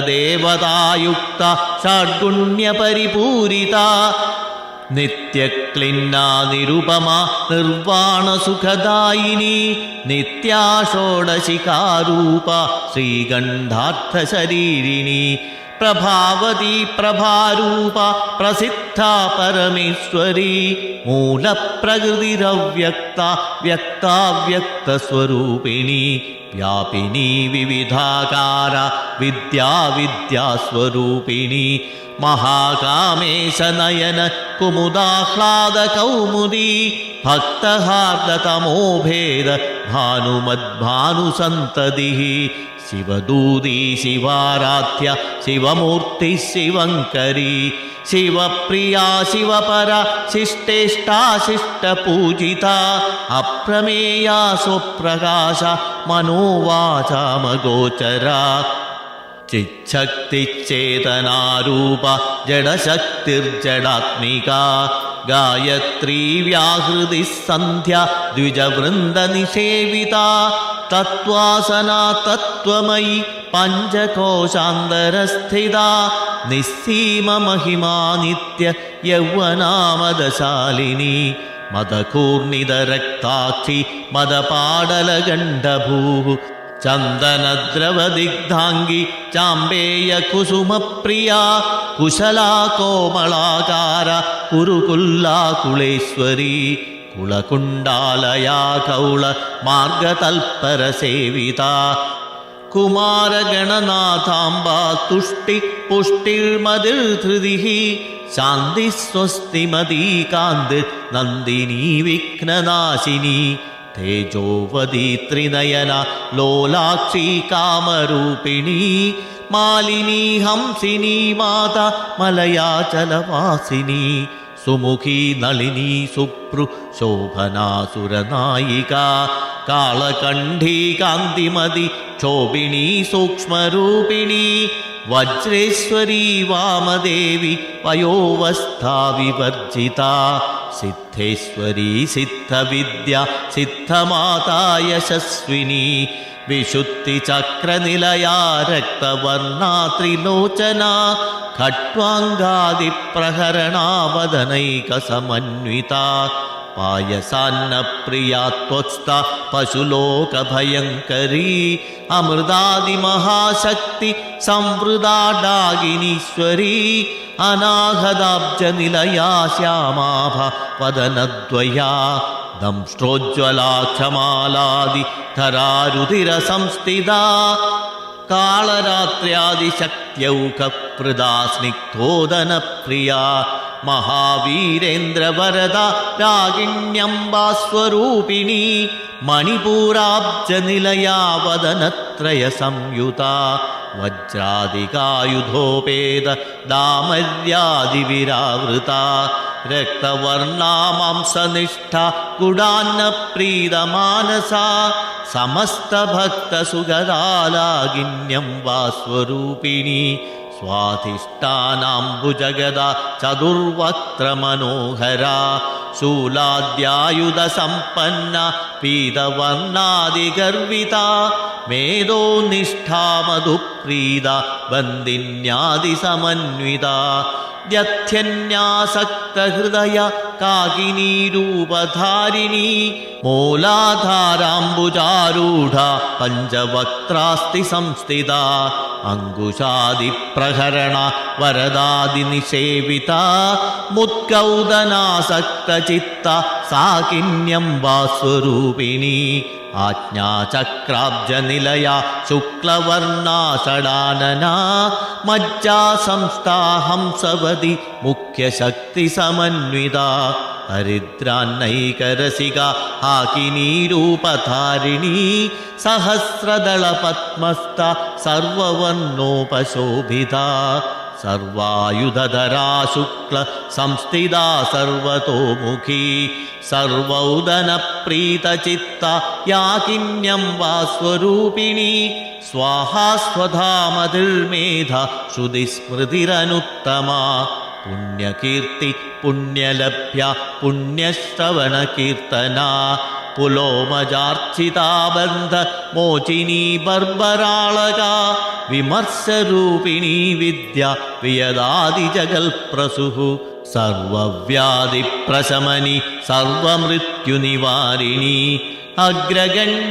ഷഡംഗദേവതായുക്ത ഷഡ്ഗുണ്യപരിപൂരിത നിത്യക്ലിന്നാ നിരുപമ നിർവാണസുഖദായിനി നിത്യാ ഷോഡശികാരൂപ ശ്രീകണ്ഠാർത്ഥശരീരിണി പ്രഭാവതി പ്രഭാരൂപ പ്രസിദ്ധ പരമേശ്വരി മൂലപ്രകൃതിരവ്യക്ത വ്യക്താവ്യക്തസ്വരൂപിണി വ്യാപിനി വിവിധാകാര വിദ്യാവിദ്യാസ്വരൂപിണി മഹാകാമേശനയന കുമുദാഹ്ലാദ കൗമുദി ഭക്തഹാർദതമോഭേദ ഭാനുമദ്ഭാനുസന്തതി ശിവദൂതി ശിവാരാധ്യ ശിവമൂർത്തി ശിവങ്കരി ശിവപ്രിയാ ശിവപര ശിഷ്ടേഷ്ടാശിഷ്ടപൂജിത അപ്രമേയാ സ്വപ്രകാശ മനോവാചാമഗോചര ചിച്ഛക്തിചേതനാരൂപ ജഡശക്തിർജഡാത്മിക ഗായത്രീ വ്യാഹൃതി സന്ധ്യ ദ്വിജവൃന്ദനിഷേവിത തത്വാസനാ തത്വമയി പഞ്ചകോശാന്തരസ്ഥിത നിസ്സീമമഹിമാ നിത്യ യൗവനാമദശാലിനി മദകൂർണിതരക്താക്ഷി മദപാടലഗണ്ഡഭൂ ചന്ദനദ്രവദിഗ്ധാംഗി ചാമ്പേയകുസുമപ്രിയാ കുശലാ കോമളാകാര കുരുകുല്ലാകുളേശ്വരീ കുളകുണ്ടാലയാ കൗള മാർഗതൽപരസേവിതാ കുമാരഗണനാഥാംബ തുഷ്ടി പുഷ്ടിർമതിർധൃതിഃ ശാന്തി സ്വസ്തിമതീ കാന്തി നന്ദിനി വിഘ്നനാശിനി തേജോവതി ത്രിനയന ലോലാക്ഷി കാമരൂപിണി മാലിനി ഹംസിനി മാത മലയാചലവാസിനി സുമുഖി നളിനി സുപ്രു ശോഭനാസുരനായിക കാളകണ്ഠീ കാന്തിമതി ക്ഷോഭിണി സൂക്ഷ്മരൂപിണി വജ്രേശ്വരീ വാമദേവി വയോവസ്ഥാവിവർജിത സിദ്ധേശ്വരീ സിദ്ധവിദ്യ സിദ്ധമാതാ യശസ്വിനി വിശുദ്ധിചക്രനിലയാ രക്തവർണാ ത്രിലോചനാ ഖട്വാംഗാദിപ്രഹരണാവദനൈകസമന്വിതാ പായസാന്നപ്രിയാ ത്വത്സ്ഥ പശുലോകഭയങ്കരീ അമൃതാദിമഹാശക്തി സംവൃതാഡാകിനീശ്വരീ അനാഹതാബ്ജനിലയാ ശ്യാമാഭ വദനദ്വയാ ദംഷ്ട്രോജ്വലാക്ഷമാലാദി ധരാരുധിര സംസ്ഥിതാ കാളരാത്ര്യാദിശക്ത്യൗകപ്രദാ സ്നിഗ്ധോദനപ്രിയാ മഹാവീരേന്ദ്രവരദ രാഗിണ്യംബാസ്വരൂപിണി മണിപൂരാബ്ജനിലയാ വദനത്രയ സംയുതാ വജ്രാദികായുധോപേത ദാമര്യാദിവിരാവൃതാ രക്തവർണാ മാംസനിഷ്ഠ ഗുഡാന്നപ്രീതമാനസാ സമസ്തഭക്തസുഗദാലാകിന്യംബാസ്വരൂപിണി സ്വാധിഷ്ഠാനാംബുജഗദ ചതുർവക്ത്രമനോഹരാ ശൂലാദ്യായുധസമ്പന്ന പീതവർണാദിഗർവിതാ മേധോനിഷ്ഠാമധുപ്രീത ബന്ദിന്യാദിസമന്വിതാ ദ്യഥ്യന്യാസക്തഹൃദയ കാകിനീരൂപധാരിണി മൂലാധാരാംബുജാരൂഢ പഞ്ചവക്ത്രാസ്തി സംസ്ഥിതാ അങ്കുശാദിപ്രഹരണ വരദാദിനിഷേവിതാ മുദ്ഗൗദനാസക്തചിത്ത സാകിന്യംബാസ്വരൂപിണി ആജ്ഞാചക്രാബ്ജനിലയ ശുക്ലവർണാ ഷടാനനാ മജ്ജാ സംസ്ഥാ ഹംസവതി മുഖ്യശക്തിസമന്വിതാ ഹരിദ്രാന്നൈകരസിക ഹാകിനീരൂപധാരിണി സഹസ്രദളപത്മസ്ഥ സർവവർണോപശോഭിതാ സർവായുധധരാ ശുക്ല സംസ്ഥിതാ സർവതോമുഖി സർവൗദനപ്രീതചിത്ത യാകിന്യംബാസ്വരൂപിണി സ്വാഹാ സ്വധാമതിർമേധ ശ്രുതിസ്മൃതിരനുത്തമാ പുണ്യകീർത്തി പുണ്യലഭ്യ പുണ്യശ്രവണകീർത്തനാ പുലോമജാർച്ചിതാബന്ധ മോചിനി ബർബരാളക വിമർശരൂപിണി വിദ്യ വിയദാദിജഗൽപ്രസുഹു സർവവ്യാധിപ്രശമനി സർവമൃത്യുനിവാരിണി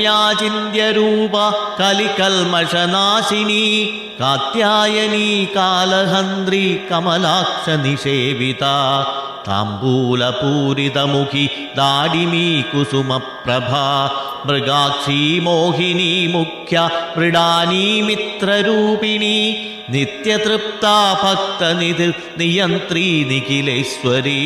അഗ്രഗണ്യാചിന്യരൂപ കലികൽമഷനാശിനി കാത്യായനി കാലഹന്ത്രി കമലാക്ഷനിഷേവിതാ താംബൂലപൂരിതമുഖി ദാഡിമീ കുസുമപ്രഭാ മൃഗാക്ഷി മോഹിനി മുഖ്യ മൃഡാനി മിത്രരൂപിണി നിത്യതൃപ്താ ഭക്തനിധിർ നിയന്ത്രീ നിഖിലേശ്വരീ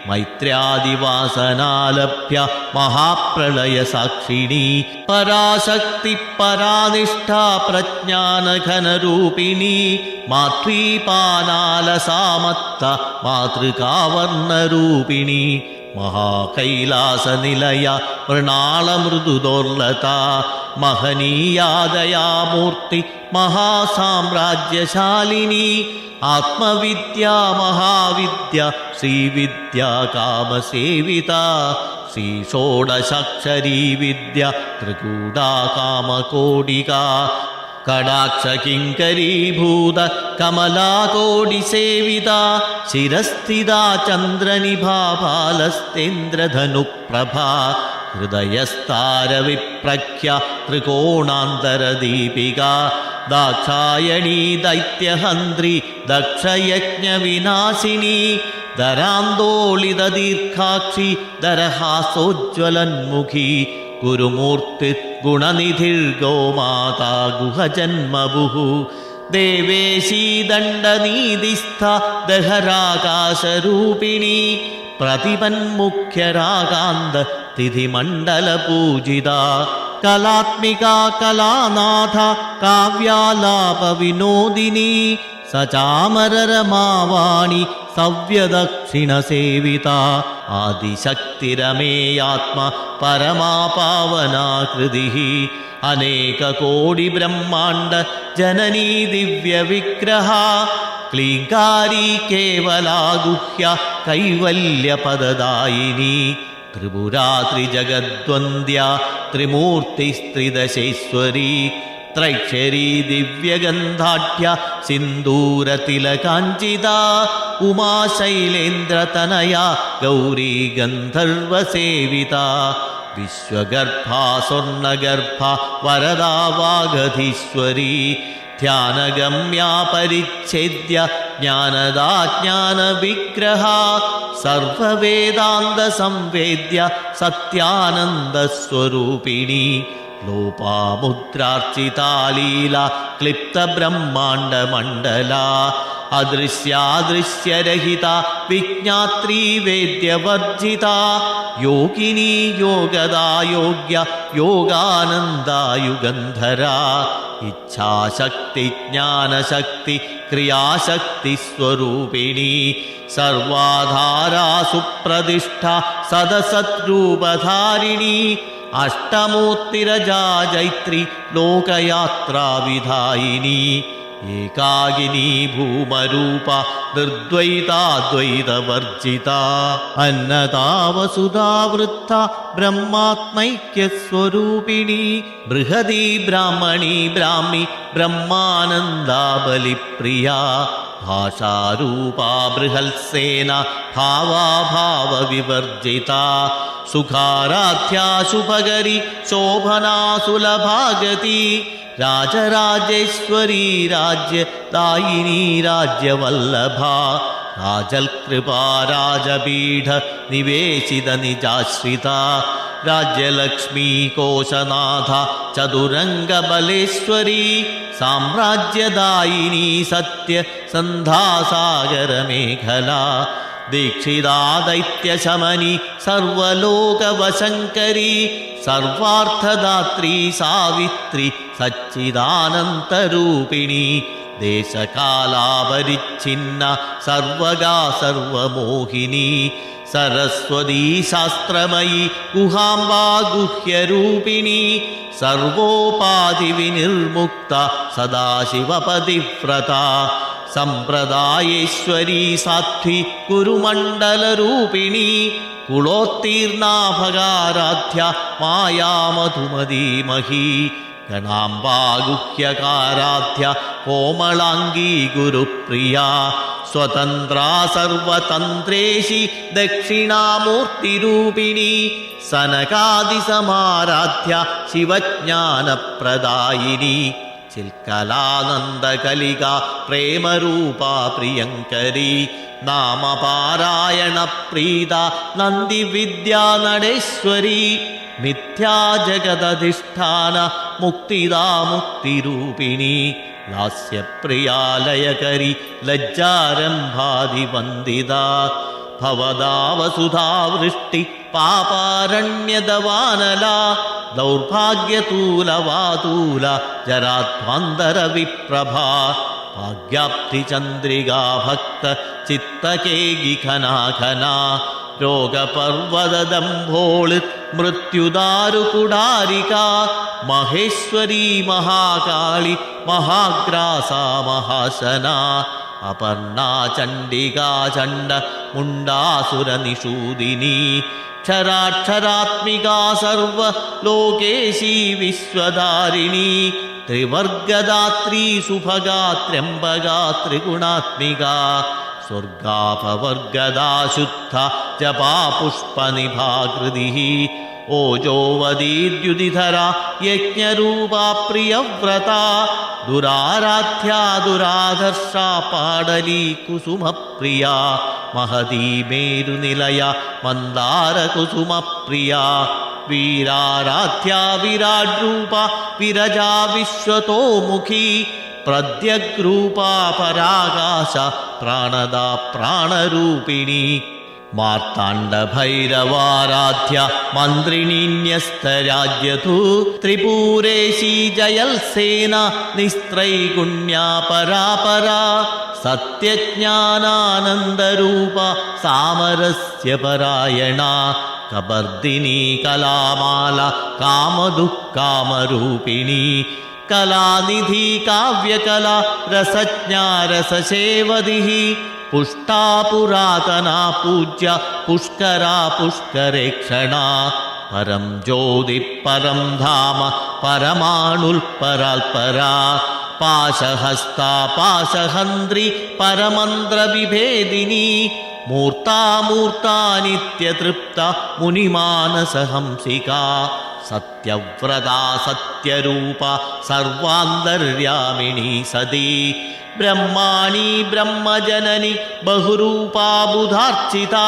മൈത്ര്യാദിവാസനാലഭ്യ മഹാപ്രളയ സാക്ഷിണി പരാശക്തി പരാനിഷ്ഠാ പ്രജ്ഞാനഘനരൂപിണി മാധ്വീപാനാലസാമത്ത മാതൃകാവർണരൂപിണി മഹാകൈലാസനിലയ മൃണാളമൃദുദോർലത മഹനീയാദയാമൂർത്തി മഹാസാമ്രാജ്യശാലിനി ആത്മവിദ്യാ മഹാവിദ്യ ശ്രീവിദ്യാ കാമസേവിത ശ്രീഷോഡശാക്ഷരീ വിദ്യ ത്രികൂടാ കാമകോടിക കടാക്ഷകിങ്കരീഭൂത കമലാകോടിസേവിത ശിരസ്ഥിതാ ചന്ദ്രനിഭാ ബാലസ്തേന്ദ്രധനുപ്രഭ ഹൃദയസ്താരവിപ്രഖ്യ ത്രികോണാന്തരദീപിക ദാക്ഷായണീ ദൈത്യഹന്ത്രി ദക്ഷയജ്ഞവിനാശിനി ദരാന്തോളിതദീർഘാക്ഷി ദരഹാസോജ്വലന്മുഖി ഗുരുമൂർത്തി ഗുണനിധിർഗോ മാതാ ഗുഹജന്മഭുഃ ദേവേശീ ദണ്ഡനീതിസ്ഥ ദഹരാകാശരൂപിണി പ്രതിപന്മുഖ്യരാകാന്ത തിഥിമണ്ഡലപൂജിത കലാത്മിക കലാനാഥ കാവ്യാലാപവിനോദിനി സചാമരരമാവാണി സവ്യദക്ഷിണസേവിത ആദിശക്തിരമേയാത്മ പരമാപാവനാകൃതി അനേകകോടി ബ്രഹ്മാണ്ഡ ജനനീ ദിവ്യവിഗ്രഹ ക്ലീങ്കാരി കേവലാഗുഹ്യ കൈവല്യപദദായിനി ത്രിപുരാത്രിജഗദ്വന്ദ്യ ത്രിമൂർത്തിസ്ത്രിദശേശ്വരി ത്രൈക്ഷരീ ദിവ്യഗന്ധാഢ്യ സിന്ദൂരതിലകാഞ്ചിത ഉമാശൈലേന്ദ്രതനയ ഗൗരീ ഗന്ധർവസേവിത വിശ്വഗർഭാ സ്വർണഗർഭ വരദാ വാഗധീശ്വരി ധ്യാനഗമ്യാ പരിച്ഛേദ്യ ജ്ഞാനദാ ജ്ഞാനവിഗ്രഹ സർവവേദാന്ത സംവേദ്യ സത്യാനന്ദസ്വരൂപിണി ലോപാമുദ്രാർച്ചിതാലീല ക്ലിപ്തബ്രഹ്മാണ്ഡമണ്ഡല അദൃശ്യാദൃശ്യരഹിത വിജ്ഞാത്രീ വേദ്യവർജിത യോഗിനി യോഗദായോഗ്യ യോഗാനന്ദായുഗന്ധര ഇച്ഛാശക്തി ജ്ഞാനശക്തി ക്രിയാശക്തി സ്വരൂപിണി സർവാധാരാ സുപ്രതിഷ്ഠ സദസദ്രൂപധാരിണി അഷ്ടമൂർത്തിരജാ ജൈത്രി ലോകയാത്രാവിധായിനി ഏകാകിനി ഭൂമരൂപ നിർദ്വൈതാദ്വൈതവർജിത അന്നതാവസുധാവൃത്ത ബ്രഹ്മാത്മൈക്യസ്വരൂപിണി ബൃഹദീ ബ്രാഹ്മണി ബ്രാഹ്മി ബ്രഹ്മാനന്ദാബലിപ്രിയ ഭാഷാരൂപാ ബൃഹത്സേന ഭാവാഭാവവിവർജിത സുഖാരാധ്യാ ശുഭകരി ശോഭനാ സുലഭാഗതി രാജരാജേശ്വരീ രാജ്യദായിനി രാജ്യവല്ലഭ രാജൽകൃപാ രാജപീഠ നിവേശിത നിജാശ്രിത രാജ്യലക്ഷ്മീ കോശനാഥ ചതുരംഗബലേശ്വരി സാമ്രാജ്യദായിനി സത്യ സന്ധാസാഗരമേഖല ദീക്ഷിതാ ദൈത്യശമനി സർവലോകവശങ്കരി സർവാർത്ഥദാത്രീ സാവിത്രി സച്ചിദാനന്തരൂപിണി ദേശകാലാപരിച്ഛിന്ന സർവഗാ സർവമോഹിനി സരസ്വതീ ശാസ്ത്രമയി ഗുഹാംബാ ഗുഹ്യരൂപിണി സർവോപാധിവിനിർമുക്ത സദാശിവപതിവ്രത സമ്പ്രദായേശ്വരീ സാധ്വി കുരുമണ്ഡലരൂപിണി കുളോത്തീർണാഭകാരാധ്യ മായാമധുമതീമഹി ഗണാംബാഗുഹ്യകാരാധ്യ കോമളാംഗീ ഗുരുപ്രിയ സ്വതന്ത്രാ സർവതന്ത്രേശി ദക്ഷിണാമൂർത്തിരൂപിണി സനകാദിസമാരാധ്യ ശിവജ്ഞാനപ്രദായിനി ചിൽക്കലാനന്ദകലിക പ്രേമരൂപാ പ്രിയങ്കരി നാമപാരായണ പ്രീത നന്ദിവിദ്യാനടേശ്വരി മിഥ്യാജഗദധിഷ്ഠാന മുക്തിദാ മുക്തിരൂപിണി ലാസ്യപ്രിയാലയകരി ലജ്ജാരംഭാദിവന്ദിത ഭവദാവസുധാവൃഷ്ടി പാപാരണ്യദവാനല ദൗർഭാഗ്യതൂലവാതൂല ജരാധ്വാന്തരവിപ്രഭ ഭാഗ്യാബ്ധിചന്ദ്രികാ ഭക്ത ചിത്തകേകി ഘനാഘന രോഗപർവതദംഭോള് മൃത്യുദാരുകുടാരിക മഹേശ്വരീ മഹാകാളി മഹാഗ്രാസാ മഹാശന അപർണാ ചണ്ഡികാ ചണ്ഡ മുണ്ടാസുരനിഷൂദിനി ക്ഷരാക്ഷരാത്മികാ സർവലോകേശീ വിശ്വധാരിണി ത്രിവർഗദാത്രീ സുഭഗാ ത്രയംബകാ ത്രിഗുണാത്മികാ സ്വർഗാപവർഗദാ ശുദ്ധ ജപാ പുഷ്പനിഭാകൃതി ओजोवदीद्युदिधरा यज्ञरूपा प्रियव्रता दुराराध्या दुराधर्षा पाडली कुसुमप्रिया महती मेरुनिलया मन्दारकुसुमप्रिया वीराराध्या विराड्रूपा विरजा विश्वतोमुखी प्रद्यग्रूपा पराकाश प्राणदा प्राणरूपिणी मार्ताण्डभैरवाराध्या मन्त्रिणीन्यस्तराज्यतु त्रिपुरेशी जयल्सेना निस्त्रैगुण्या परापरा सत्यज्ञानानन्दरूपा सामरस्य परायणा कबर्दिनी कलामाला कामदुःकामरूपिणी कलानिधि काव्यकला रसज्ञा रससेवदिः पुष्टा पुरातना पूज्य पुष्करा पुष्करेक्षणा परं ज्योति परं धाम परमाणुल्पराल्परा पाशहस्ता पाशहन्त्री परमन्त्रविभेदिनी मूर्ता नित्यतृप्ता मुनिमानसहंसिका सत्यव्रता सत्यरूपा सर्वान्तर्यामिणी सती ब्रह्माणी ब्रह्मजननी बहुरूपा बुधार्चिता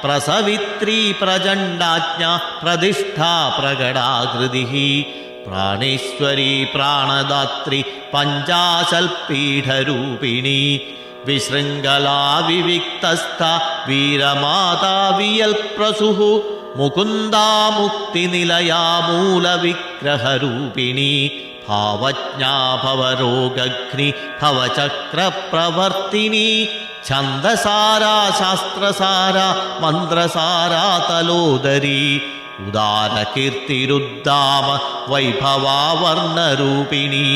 प्रसवित्री प्रचण्डाज्ञा प्रतिष्ठा प्रगडाकृतिः प्राणेश्वरी प्राणदात्री पञ्चाशल्पीठरूपिणी विशृङ्खला विविक्तस्था वीरमाता वियल्प्रसुः मुकुन्दा मुक्तिनिलया मूलविग्रहरूपिणी भावज्ञा भवरोगग्नि भवचक्रप्रवर्तिनी छन्दसारा शास्त्रसारा मन्त्रसारा तलोदरी उदारकीर्तिरुद्दाम वैभवा वर्णरूपिणी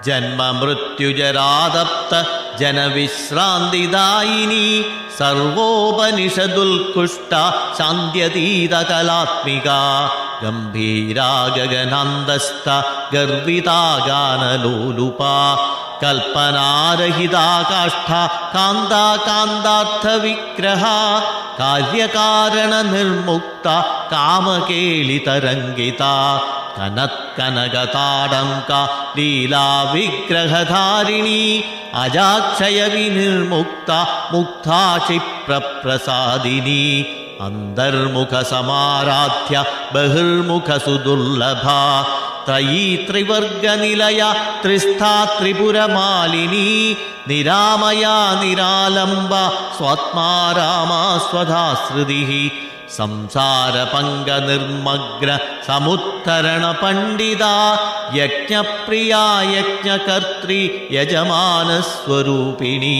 जन्म मृत्युजरादप्त जनविश्रान्तिदायिनी सर्वोपनिषदुल्कुष्टा शान्त्यतीतकलात्मिका गम्भीरा गगनान्दस्थ गर्विता गानलोलुपा कल्पनारहिता काष्ठा कान्ता कान्तार्थविग्रहा कार्यकारणनिर्मुक्ता कामकेलितरङ्गिता कनत्कनकताडङ्का लीला विग्रहधारिणी अजाक्षयविनिर्मुक्ता मुक्ता क्षिप्रप्रसादिनी अन्तर्मुखसमाराध्य बहिर्मुखसुदुर्लभा त्रयी त्रिवर्गनिलया त्रिस्था त्रिपुरमालिनी निरामया निरालम्बा स्वात्मा रामा स्वधाश्रुतिः संसारपङ्गनिर्मग्न समुत्तरणपण्डिता यज्ञप्रिया यज्ञकर्त्री यजमानस्वरूपिणी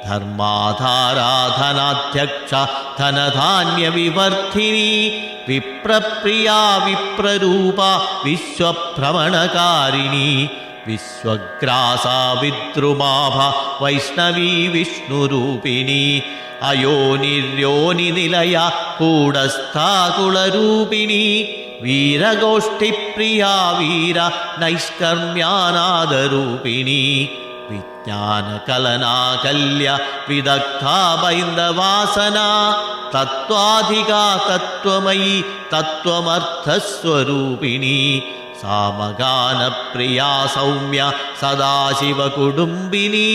धर्माधाराधनाध्यक्ष धनधान्यविवर्धिनी विप्रप्रिया विप्ररूपा विश्वभ्रमणकारिणी विश्वग्रासा विद्रुमाभा वैष्णवी विष्णुरूपिणी अयोनिर्योनिनिलया कूटस्था कुलरूपिणी वीरगोष्ठिप्रिया वीर नैष्कर्म्यानादरूपिणी विज्ञानकलनाकल्य विदग्धा बैन्दवासना तत्त्वाधिका तत्त्वमयी तत्त्वमर्थस्वरूपिणी सामगानप्रिया सौम्य सदाशिवकुटुम्बिनी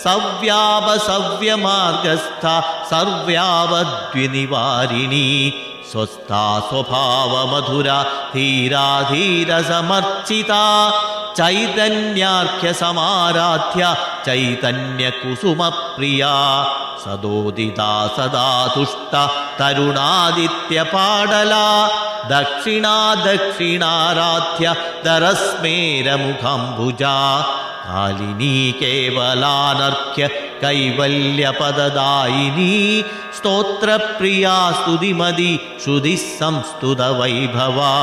सव्यापसव्यमार्गस्था सर्व्यावद्विनिवारिणी स्वस्था स्वभावमधुरा धीरा धीरसमर्चिता चैतन्यार्घ्यसमाराध्य चैतन्यकुसुमप्रिया सदोदिता सदा तुष्टा तरुणादित्यपाडला दक्षिणा दक्षिणाराध्य दरस्मेरमुखम्भुजा कालिनी केवलानर्घ्य कैवल्यपददायिनी स्तोत्रप्रिया स्तुतिमदी श्रुतिः संस्तुतवैभवा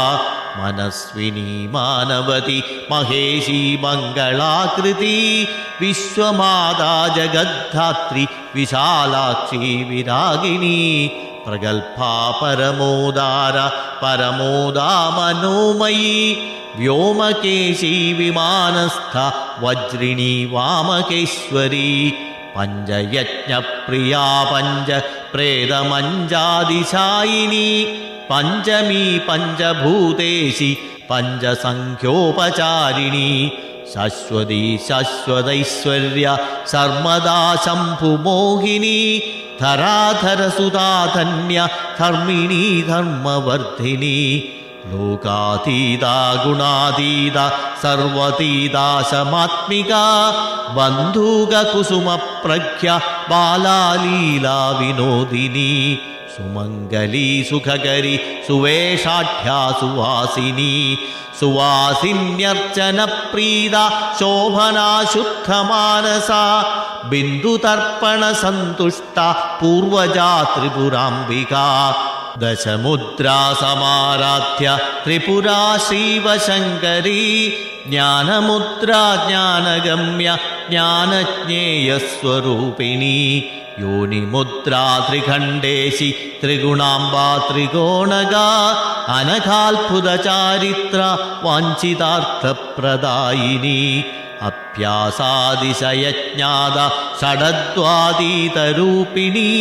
मनस्विनी मानवती महेशी मङ्गलाकृती विश्वमाता जगद्धात्री विशालाक्षी विरागिणी प्रगल्भा परमोदार परमोदा मनोमयी व्योमकेशी विमानस्थ वज्रिणी वामकेश्वरी पञ्चयज्ञप्रिया पञ्च प्रेतमञ्जादिशायिनी पञ्चमी पञ्चभूतेशि पञ्चसङ्ख्योपचारिणी शाश्वती शाश्वतैश्वर्य सर्वदा शम्भुमोहिनी धराधरसुधाधन्य धर्मिणी धर्मवर्धिनी लोकातीता गुणातीता सर्वतीता समात्मिका बन्धुककुसुमप्रज्ञा बालालीला विनोदिनी सुमङ्गली सुखकरी सुवेशाढ्या सुवासिनी सुवासिन्यर्चनप्रीता शोभना शुद्धमानसा बिन्दुतर्पणसन्तुष्टा पूर्वजा त्रिपुराम्बिका दशमुद्रा समाराध्य त्रिपुरा श्रीवशङ्करी ज्ञानमुद्रा ज्ञानगम्य ज्ञानज्ञेयस्वरूपिणी योनिमुद्रा त्रिखण्डेशि त्रिगुणाम्बा त्रिकोणगा अनघाल्पुतचारित्र वाञ्छितार्थप्रदायिनी अभ्यासादिशयज्ञात षडद्वातीतरूपिणी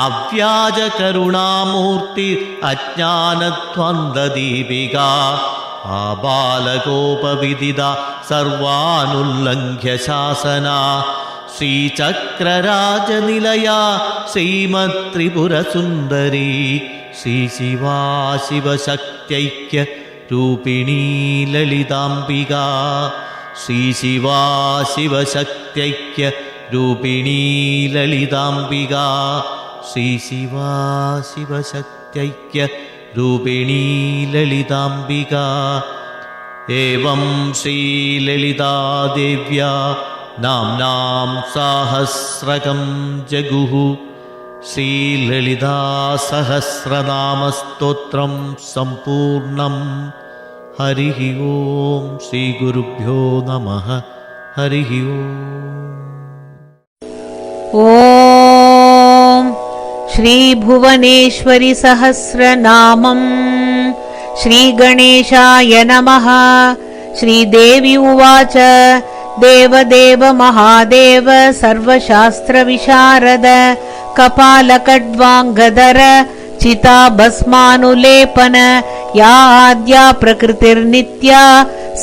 अव्याजकरुणामूर्ति अज्ञानध्वन्ददीपिका आबालकोपविदिता सर्वानुल्लङ्घ्य शासना श्रीचक्रराजनिलया श्रीमत्त्रिपुरसुन्दरी श्रीशिवा शिवशक्त्यैक्य रूपिणी ललिताम्बिका श्रीशिवा शिवशक्त्यैक्य रूपिणी ललिताम्बिका श्रीशिवा शिवशक्त्यैक्य रूपिणी ललिताम्बिका एवं श्रीललितादेव्या नाम्नां सहस्रकं जगुः श्रीललितासहस्रनामस्तोत्रं सम्पूर्णम् हरिः ओं श्रीगुरुभ्यो नमः हरिः ॐ श्रीभुवनेश्वरि सहस्रनामं श्रीगणेशाय नमः। श्रीदेवी उवाच देवदेव महादेव सर्वशास्त्रविशारद कपालकड्वाङ्गधर चिताभस्मानुलेपन या आद्या प्रकृतिर्नित्या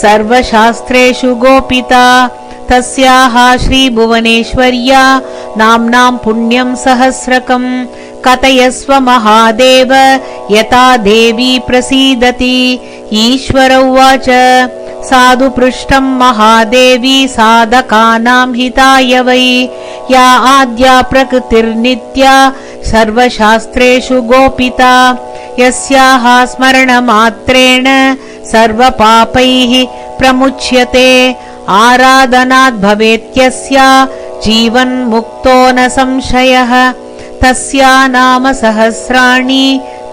सर्वशास्त्रेषु गोपिता तस्याः श्रीभुवनेश्वर्या नाम्नां पुण्यं सहस्रकं कथयस्व महादेव यथा देवी प्रसीदति। ईश्वर उवाच साधु पृष्ठं महादेवी साधकानां हिताय वै या आद्या प्रकृतिर्नित्या सर्वशास्त्रेषु गोपिता यस्याः स्मरणमात्रेण सर्वपापैः प्रमुच्यते आराधनात् भवेत्यस्या जीवन्मुक्तो न संशयः। तस्या नाम सहस्राणि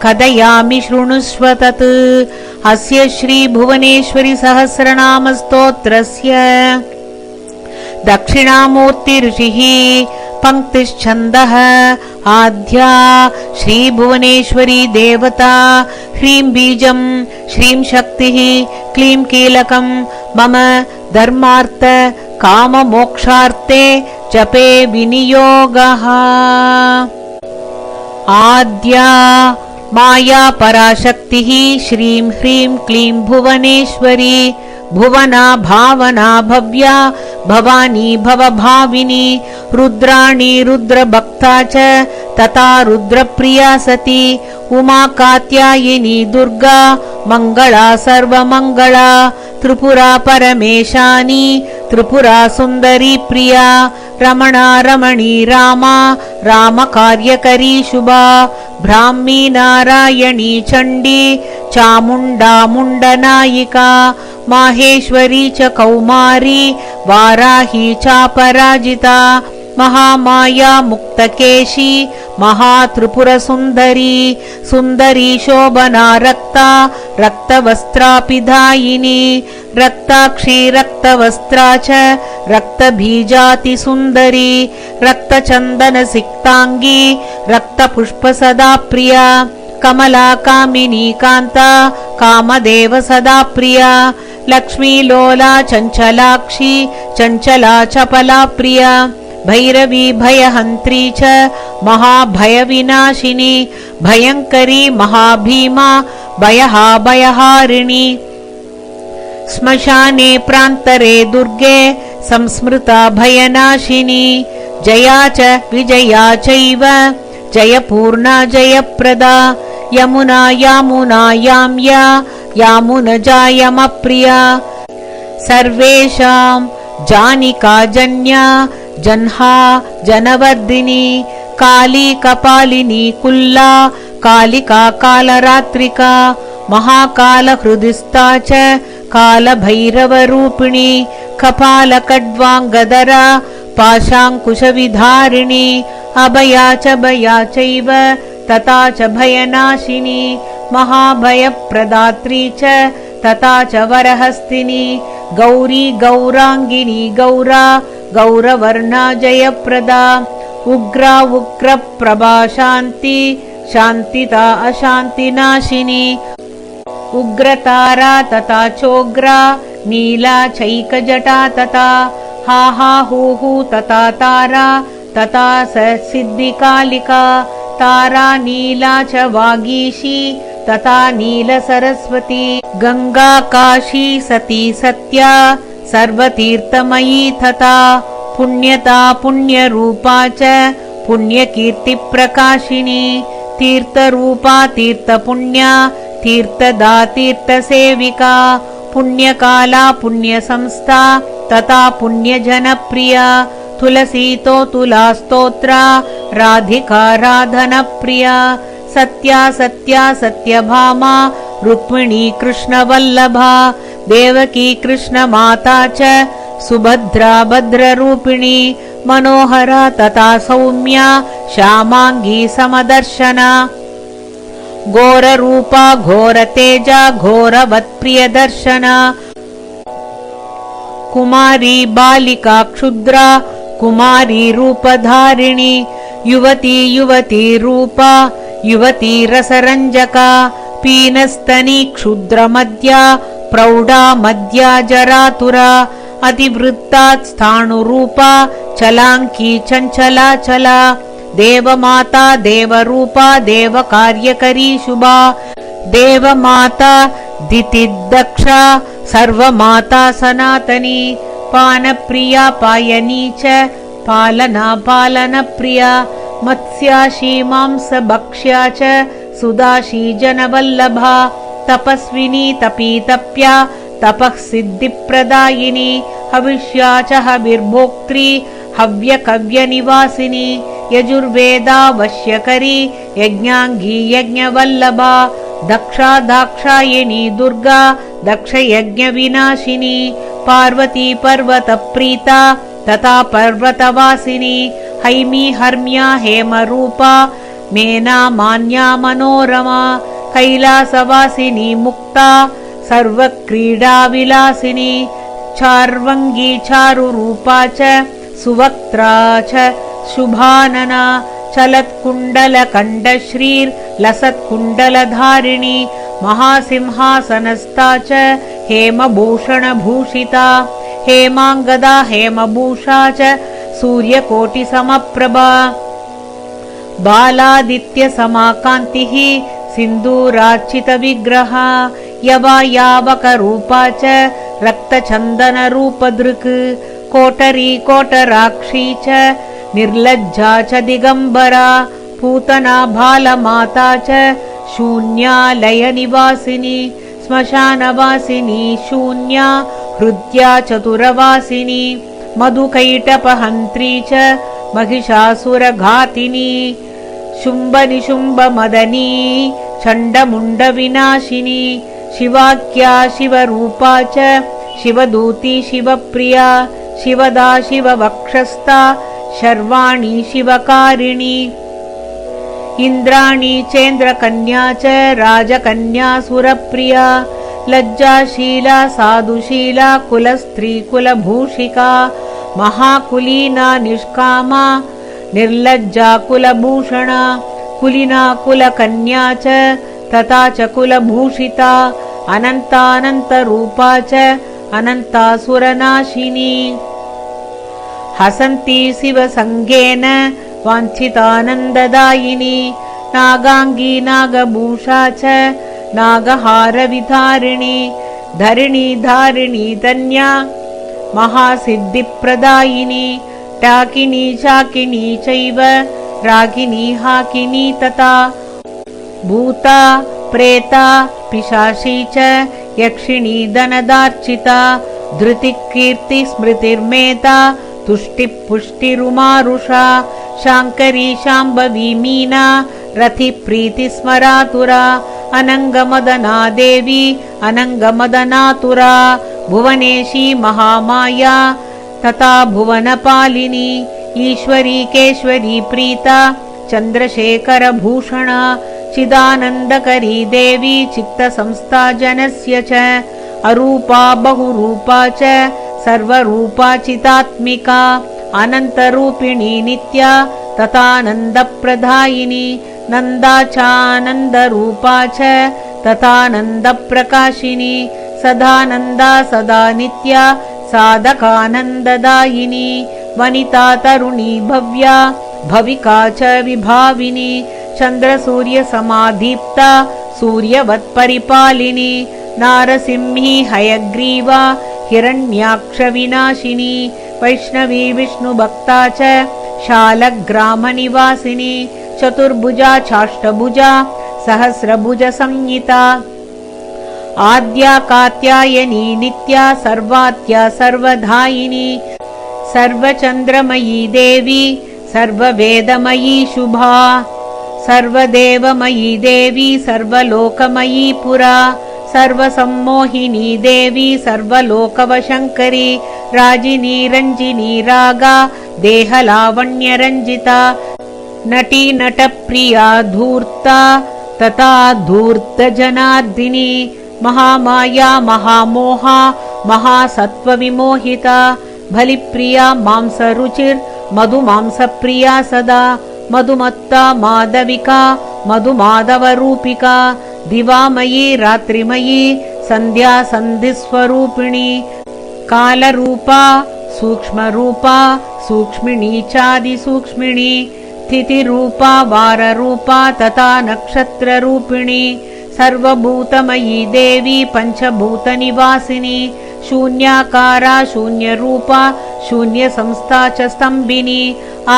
कथयामि शृणुष्व तत्। अस्य श्रीभुवनेश्वरि सहस्रनामस्तोत्रस्य दक्षिणामूर्ति ऋषिः पंक्तिश्छन्दः आद्या श्रीभुवनेश्वरी देवता ह्रीं बीजं श्रीं शक्तिः क्लीं कीलकं मम धर्मार्थ काममोक्षार्थे जपे विनियोगः। आद्या माया पराशक्तिः श्रीं ह्रीं क्लीं भुवनेश्वरी भुवना भावना भव्या भवानी भवभाविनी रुद्राणी रुद्रभक्ता च तथा रुद्रप्रिया सती उमा कात्यायिनी दुर्गा मंगला सर्वमंगला त्रिपुरा परमेशानी त्रिपुरा सुंदरी प्रिया रमणा रमणी रामा रामकार्यकरी शुभा ब्राह्मी नारायणी चंडी चामुंडा मुंडनायिका माहेश्वरी च कौमारी वाराही चापराजिता महामाया मुक्तकेशी महात्रिपुरसुंदरी सुंदरी शोभना रक्ता रक्तवस्त्रापिधायिनी रक्ताक्षी रक्तवस्त्रा च रक्तबीजाति सुंदरी रक्तचंदन सिक्तांगी रक्तपुष्प सदा प्रिया कमला कामिनी कांता कामदेव सदा प्रिया लक्ष्मी लोला चंचलाक्षी चंचला चपला प्रिया भैरवी भयहन्त्री च महाभयविनाशिनी भयङ्करी महाभीमा भयहारिणी श्मशाने प्रान्तरे दुर्गे संस्मृता भयनाशिनी जया च विजया चैव जयपूर्णा जयप्रदा यमुना यामुनायां या यामुनजायमप्रिया सर्वेषां जानिका जन्या जह्ना जनवर्धिनी काली कपालिनी कुल्ला कालिका कालरात्रिका महाकालहृदिस्था च कालभैरवरूपिणी कपालकड्वाङ्गदरा पाशाङ्कुशविधारिणी अभया च भया चैव तथा च भयनाशिनी महाभयप्रदात्री च तथा च वरहस्तिनी गौरी गौराङ्गिनी गौरा गौरवर्णा जयप्रदा उग्रा उग्रप्रभा शान्ति शान्तिता अशान्तिनाशिनी उग्रतारा तथा चोग्रा नीला चैकजटा तथा हा हा हू हू तथा तारा तथा स सिद्धिकालिका तारा नीला च वागीशी तथा नीलसरस्वती गंगा काशी सती सत्या सर्वतीर्थमयी तथा पुण्यता पुण्यरूपा च पुण्यकीर्तिप्रकाशिनी तीर्थरूपा तीर्थपुण्या तीर्थदा तीर्थसेविका पुण्यकाला पुण्यसंस्था तथा पुण्यजनप्रिया तुलसीतो तुलास्तोत्रा राधिका राधनप्रिया सत्या सत्या सत्यभामा रुक्मिणी कृष्णवल्लभा देवकी कृष्णमाता च सुभद्रा भद्ररूपिणी मनोहरा तथा सौम्या श्यामांगी समदर्शना घोररूपा घोरतेजा घोरवत्प्रियदर्शना कुमारी बालिका क्षुद्रा कुमारी रूपधारिणी युवती युवती रूपा युवती रसरंजका पीनस्तनी क्षुद्रमद्या प्रौढा मद्या जरातुरा अतिवृत्तात् स्थाणुरूपा चलांकी चंचला चला देवमाता देवरूपा देवकार्यकरी शुभा देवमाता दितिदक्षा सर्वमाता सनातनी पानप्रिया पायनी च पालना पालनप्रिया मत्स्याशी मांसभक्ष्या च सुदाशी जनवल्लभा तपस्विनी तपीतप्या तपः सिद्धिप्रदायिनी हविष्या च हविर्भोक्त्री हव्यकव्यनिवासिनी यजुर्वेदावश्यकरी यज्ञांगी यज्ञवल्लभा दक्षा दाक्षायिनी दुर्गा दक्षयज्ञविनाशिनी पार्वती पर्वतप्रीता तथा पर्वतवासिनी हैमी हर्म्या हेमरूपा मेना मान्या मनोरमा कैलासवासिनी मुक्ता सर्वक्रीडाविलासिनी चार्वंगी चारुरूपा च सुवक्त्रा च शुभानना चलत्कुण्डलकण्डश्रीर्लसत्कुण्डलधारिणी महासिंहासनस्था च हेमभूषणभूषिता हेमाङ्गदा हेमभूषा च सूर्यकोटिसमप्रभा बालादित्यसमाकान्तिः सिन्दूरार्चितविग्रहा यवायावकरूपा च रक्तचन्दनरूपदृक् कोटरी कोटराक्षी च निर्लज्जा च दिगम्बरा पूतना बालमाता च शून्यालयनिवासिनी श्मशानवासिनी शून्या हृद्या चतुरवासिनी मधुकैटपहन्त्री च महिषासुरघातिनी शुम्भनिशुम्भमदनी चण्डमुण्डविनाशिनी शिवाख्या शिवरूपा च शिवदूती शिवप्रिया शिवदा शिववक्षस्था शर्वाणी शिवकारिणी इन्द्राणी चेन्द्रकन्या च राजकन्या सुरप्रिया लज्जाशीला साधुशीला कुलस्त्री कुलभूषिका महाकुलीना निष्कामा निर्लज्जा कुलभूषणा कुलिना कुलकन्या च तथा च कुलभूषिता अनन्तानन्तरूपा च अनन्तासुरनाशिनी हसन्ती शिवसङ्गेन वाञ्छितानन्ददायिनी नागाङ्गी नागभूषा च नागहारविधारिणी धरिणी धारिणी धन्या महासिद्धिप्रदायिनी टाकिनी चाकिनी चैव रागिनी हाकिनी तथा भूता प्रेता पिशाची च यक्षिणी धनदार्चिता धृतिकीर्ति स्मृतिर्मेधा तुष्टिपुष्टिरुमारुषा शाङ्करी शाम्भवी मीना रतिप्रीतिस्मरातुरा अनङ्गमदना देवी अनङ्गमदनातुरा भुवनेशी महामाया तथा भुवनपालिनी ईश्वरी केश्वरी प्रीता चन्द्रशेखरभूषणा चिदानन्दकरी देवी चित्तसंस्था जनस्य च अरूपा बहुरूपा च सर्वरूपा चितात्मिका अनन्तरूपिणी नित्या तथानन्दप्रदायिनी नन्दा चानन्दरूपा च तथानन्दप्रकाशिनी सदानन्दा सदा नित्या साधकानन्ददायिनी वनिता तरुणी भव्या भविका च विभाविनी चन्द्रसूर्यसमादीप्ता सूर्यवत्परिपालिनी नारसिंही हयग्रीवा हिरण्याक्षविनाशिनी वैष्णवी विष्णुभक्ता च शालग्रामनिवासिनी चतुर्भुजा चाष्टभुजा सहस्रभुजसंहिता आद्या कात्यायनी नित्या सर्वात्या सर्वधायिनी सर्वचन्द्रमयी देवी सर्ववेदमयी शुभा सर्वदेवमयी देवी सर्वलोकमयी पुरा सर्वसम्मोहिनी देवी सर्वलोकवशङ्करी राजिनी रञ्जिनी रागा देहलावण्यरञ्जिता नटी नटप्रिया धूर्ता तथा धूर्तजनार्दिनी महामाया महामोहा महासत्त्वविमोहिता बलिप्रिया मांसरुचिर्मधुमांसप्रिया सदा मधुमत्ता माधविका मधुमाधवरूपिका दिवामयी रात्रिमयी संध्या संधिस्वरूपिणी कालरूपा सूक्ष्मरूपा सूक्ष्मिणी चादिसूक्ष्मिणी स्थितिरूपा वाररूपा तथा नक्षत्ररूपिणी सर्वभूतमयी देवी पञ्चभूतनिवासिनी शून्याकारा शून्यरूपा शून्यसंस्था च स्तम्भिनी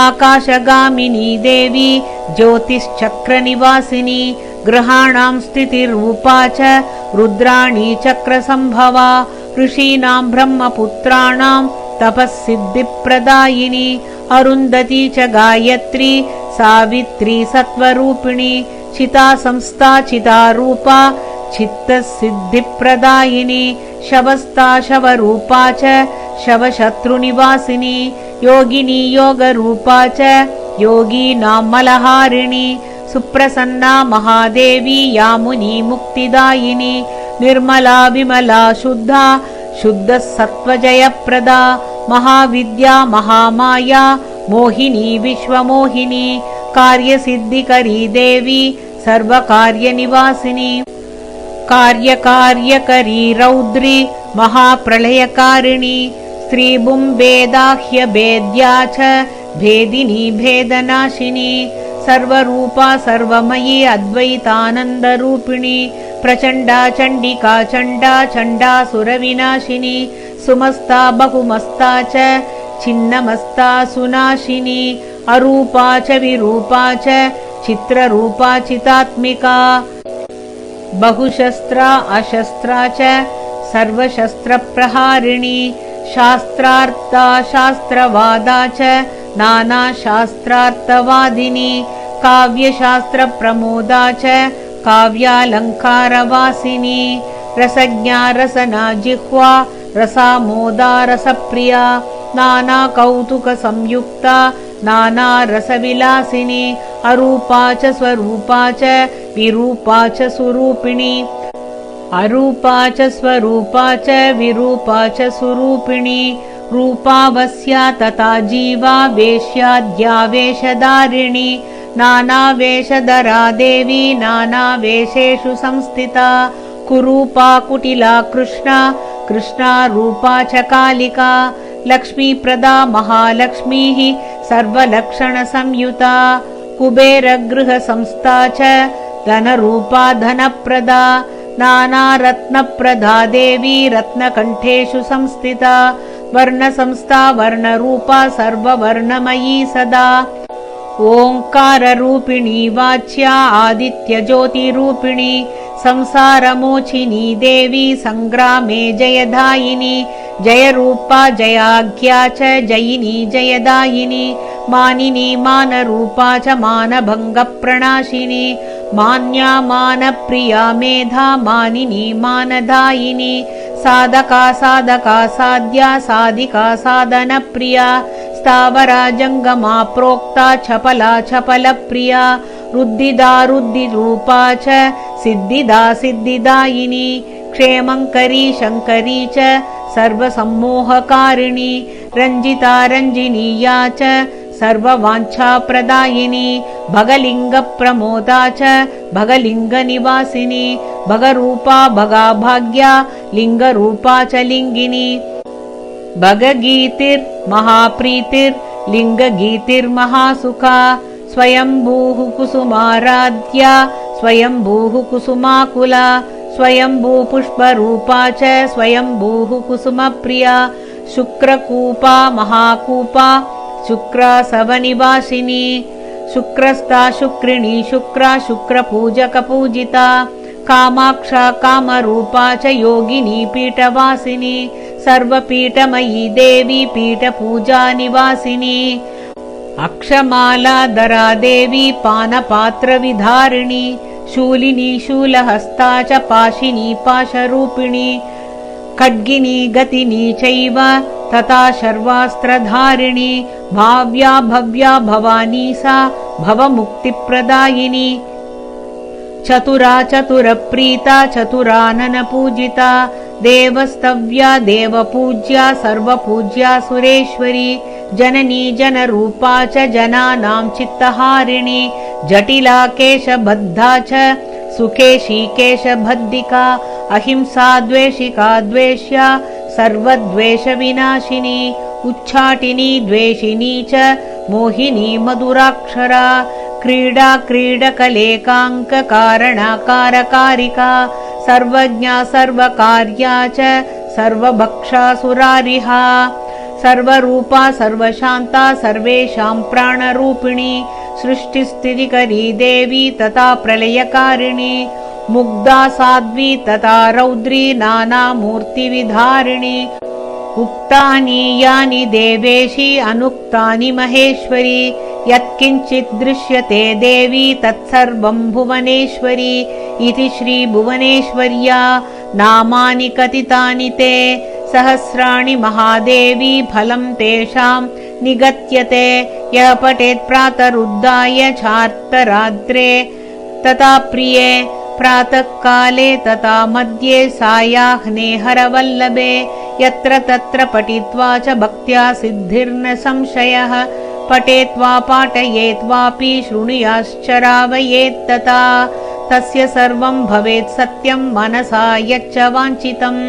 आकाशगामिनी देवी ज्योतिश्चक्रनिवासिनी ग्रहाणां स्थितिरूपा च रुद्राणी चक्रसम्भवा ऋषीणां ब्रह्मपुत्राणां तपःसिद्धिप्रदायिनी अरुन्धती च गायत्री सावित्री सत्त्वरूपिणी चिता संस्था चितारूपा चित्तसिद्धिप्रदायिनी शवस्ता शवरूपा च शवशत्रुनिवासिनी योगिनी योगरूपा च योगीनां मलहारिणी सुप्रसन्ना महादेवी यामुनी मुक्तिदायिनी निर्मला विमला शुद्धा शुद्धसत्त्वजयप्रदा महाविद्या महामाया मोहिनी विश्वमोहिनी कार्यसिद्धिकरी देवी सर्वकार्यनिवासिनी कार्यकार्यकरी रौद्री महाप्रलयकारिणी स्त्रीभुम्भेदाह्यभेद्या च भेदिनी भेदनाशिनी सर्वरूपा सर्वमयी अद्वैतानन्दरूपिणी प्रचण्डा चण्डिका चण्डा चण्डासुरविनाशिनी सुमस्ता बहुमस्ता च छिन्नमस्ता सुनाशिनी अरूपा च विरूपा च चित्ररूपा चितात्मिका बहुशस्त्रा अशस्त्रा च सर्वशस्त्रप्रहारिणी शास्त्रार्था शास्त्रवादा च नानाशास्त्रार्थवादिनी काव्यशास्त्रप्रमोदा च काव्यालङ्कारवासिनी रसज्ञा रसना जिह्वा रसामोदा रसप्रिया नानाकौतुकसंयुक्ता नानारसविलासिनी अरूपा च स्वरूपा च विरूपा च सुरूपिणी अरूपा च स्वरूपा च विरूपा च सुरूपिणी रूपावस्या तथा जीवा वेश्याद्यावेशधारिणी नानावेशधरा देवी नानावेशेषु संस्थिता कुरूपा कुटिला कृष्णा कृष्णा रूपा च कालिका लक्ष्मीप्रदा महालक्ष्मीः सर्वलक्षणसंयुता कुबेरगृहसंस्था च धनरूपा धनप्रदा नानारत्नप्रदा देवी रत्नकण्ठेषु संस्थिता वर्णसंस्था वर्णरूपा सर्ववर्णमयी सदा ओङ्काररूपिणी वाच्या आदित्यज्योतिरूपिणी संसारमोचिनी देवी सङ्ग्रामे जयदायिनी जयरूपा जयाज्ञा च जयिनी जयदायिनी मानिनी मानरूपा च मानभङ्गप्रणाशिनी मान्या मानप्रिया मेधा मानिनी मानदायिनी साधका साधका साध्या साधिका साधनप्रिया स्थावरा जङ्गमा प्रोक्ता चपला चपलप्रिया रुद्धिदा रुद्धिरूपा च सिद्धिदा सिद्धिदायिनी क्षेमङ्करी शङ्करी च सर्वसम्मोहकारिणी रञ्जिता रञ्जिनीया च सर्ववाञ्छाप्रदायिनी भगलिङ्गप्रमोदा च भगलिङ्गनिवासिनी भगरूपा भगाभाग्या लिङ्गरूपा च लिङ्गिनी भगगीतिर्महाप्रीतिर्लिङ्गगीतिर्महासुखा स्वयंभूः कुसुमाराध्या स्वयंभूः कुसुमाकुला स्वयंभूपुष्परूपा च स्वयंभूः कुसुमप्रिया शुक्रकूपा महाकूपा शुक्रासवनिवासिनी शुक्रस्ता शुक्रिणी शुक्रा शुक्रपूजकपूजिता कामाक्षा कामरूपा च योगिनी पीठवासिनी सर्वपीठमयी देवी पीठपूजानिवासिनी अक्षमालाधरा देवी पानपात्रविधारिणी शूलिनी शूलहस्ता च पाशिनी पाशरूपिणी खड्गिनी गतिनी चैव तथा शर्वास्त्रधारिणी भाव्या भव्या भवानी सा भवमुक्तिप्रदायिनी चतुरा चतुरप्रीता चतुराननपूजिता देवस्तव्या देवपूज्या सर्वपूज्या सुरेश्वरी जननी जनरूपा च जनानां चित्तहारिणी जटिला केशबद्धा च सुकेशी केशबद्धिका अहिंसा द्वेषिका द्वेष्या सर्वद्वेषविनाशिनी उच्चाटिनी द्वेषिनी च मोहिनी मधुराक्षरा क्रीडा क्रीडकलेकाङ्ककारणाकारकारिका सर्वज्ञा सर्वकार्या च सर्वभक्षासुरारिहा सर्वरूपा सर्वशान्ता सर्वेषां प्राणरूपिणी सृष्टिस्थितिकरी देवी तथा प्रलयकारिणी मुग्धा साध्वी तथा रौद्री नानामूर्तिविधारिणी उक्तानि यानि देवेशी अनुक्तानि महेश्वरी यत्किञ्चित् दृश्यते देवी तत्सर्वं भुवनेश्वरी इति श्रीभुवनेश्वर्या नामानि कथितानि ते सहस्राणि महादेवी फलं तेषां निगत्यते यः पठेत् प्रातरुद्धाय चार्तरात्रे तथा प्रिये प्रातःकाले तथा मध्ये सायाह्ने हरवल्लभे यत्र तत्र पठित्वा च भक्त्या सिद्धिर्न संशयः पठेत् वा पाठयेत् वापि शृणुयाश्चरावयेत् तथा तस्य सर्वं भवेत् सत्यं मनसा यच्च वाञ्छितम्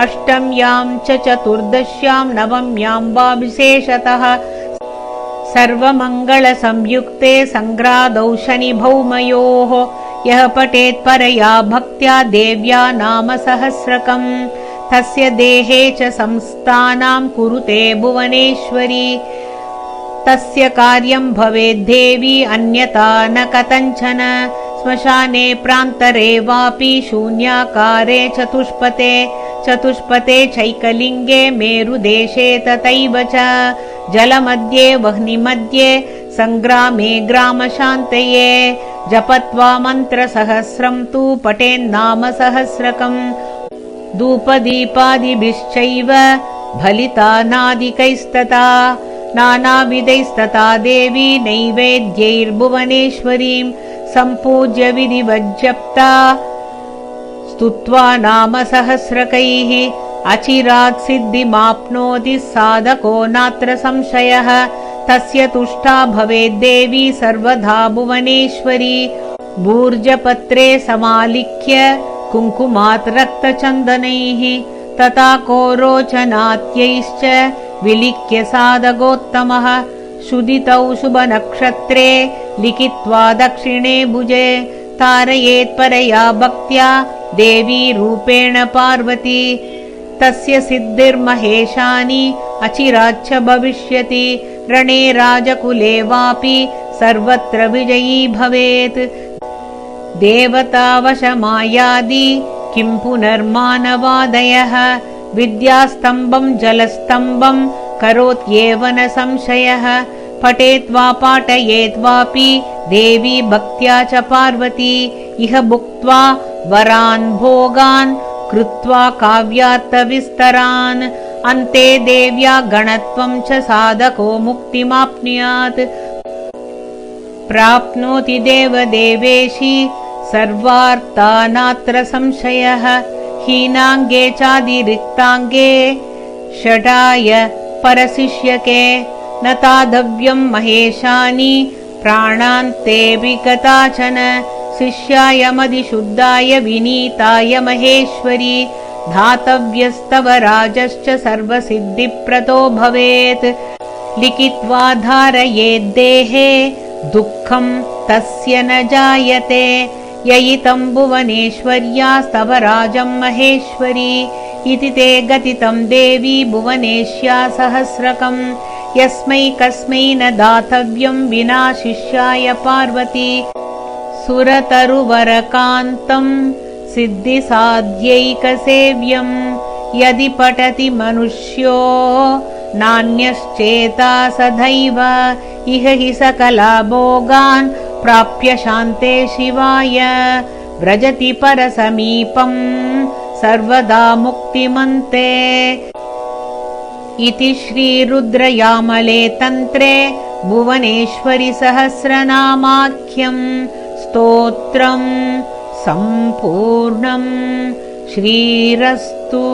अष्टम्यां च चतुर्दश्यां नवम्यां वा विशेषतः सर्वमङ्गलसंयुक्ते सङ्ग्रादौ शनिभौमयोः यः पठेत् परया भक्त्या देव्या नाम सहस्रकम् तस्य देहे च संस्थानां कुरुते भुवनेश्वरी तस्य कार्यं भवेत् देवी अन्यथा न कथञ्चन श्मशाने प्रान्तरे वापि शून्याकारे चतुष्पते चैकलिङ्गे मेरुदेशे तथैव च जलमध्ये वह्निमध्ये सङ्ग्रामे ग्रामशान्तये जपत्वा मन्त्रसहस्रं तु पठेन्नाम सहस्रकम् धूपदीपादिभिश्चैव फलितानादिकैस्तथा नानाविधैस्तथा देवी नैवेद्यैर्भुवनेश्वरीं सम्पूज्य विधिवज्जप्ता स्तुत्वा नाम सहस्रकैः अचिरात् सिद्धिमाप्नोति साधको नात्र संशयः तस्य तुष्टा भवेत् देवी सर्वदा भुवनेश्वरी भूर्जपत्रे समालिख्य कुङ्कुमात् रक्तचन्दनैः तथा कोरोचनात्यैश्च विलिख्य साधगोत्तमः शुदितौ शुभनक्षत्रे लिखित्वा दक्षिणे भुजे तारयेत् परया भक्त्या देवी रूपेण पार्वती तस्य सिद्धिर्महेशानि अचिराच्च भविष्यति रणे राजकुले वापि सर्वत्र विजयी भवेत् देवतावशमायादि किं पुनर्मानवादयः विद्यास्तम्भं जलस्तम्भं करोत्येव न संशयः पठेत् वा पाठयेत् वापि देवी भक्त्या च पार्वती इह भुक्त्वा वरान् भोगान् कृत्वा काव्यार्थविस्तरान् अन्ते देव्या गणत्वं च साधको मुक्तिमाप्नुयात् प्राप्नोति देवदेवेशी सर्वार्थानात्र संशयः हीनाङ्गे चादिरिक्ताङ्गे षडाय परशिष्यके न तादव्यं महेशानि प्राणान्तेऽपि कदाचन शिष्याय मदिशुद्धाय विनीताय महेश्वरी धातव्यस्तव राजश्च सर्वसिद्धिप्रदो भवेत् लिखित्वा धारयेद्देहे दुःखं तस्य न जायते ययितं भुवनेश्वर्यास्तव राजं महेश्वरी इति ते गतितं देवी भुवनेश्या सहस्रकं यस्मै कस्मै न दातव्यं विना शिष्याय पार्वती सुरतरुवरकान्तं सिद्धिसाध्यैकसेव्यं यदि पठति मनुष्यो नान्यश्चेता सदैव इह हि सकला भोगान् प्राप्य शान्ते शिवाय व्रजति परसमीपं सर्वदा मुक्तिमन्ते इति श्रीरुद्रयामले तन्त्रे भुवनेश्वरि सहस्रनामाख्यं स्तोत्रं सम्पूर्णं श्रीरस्तु।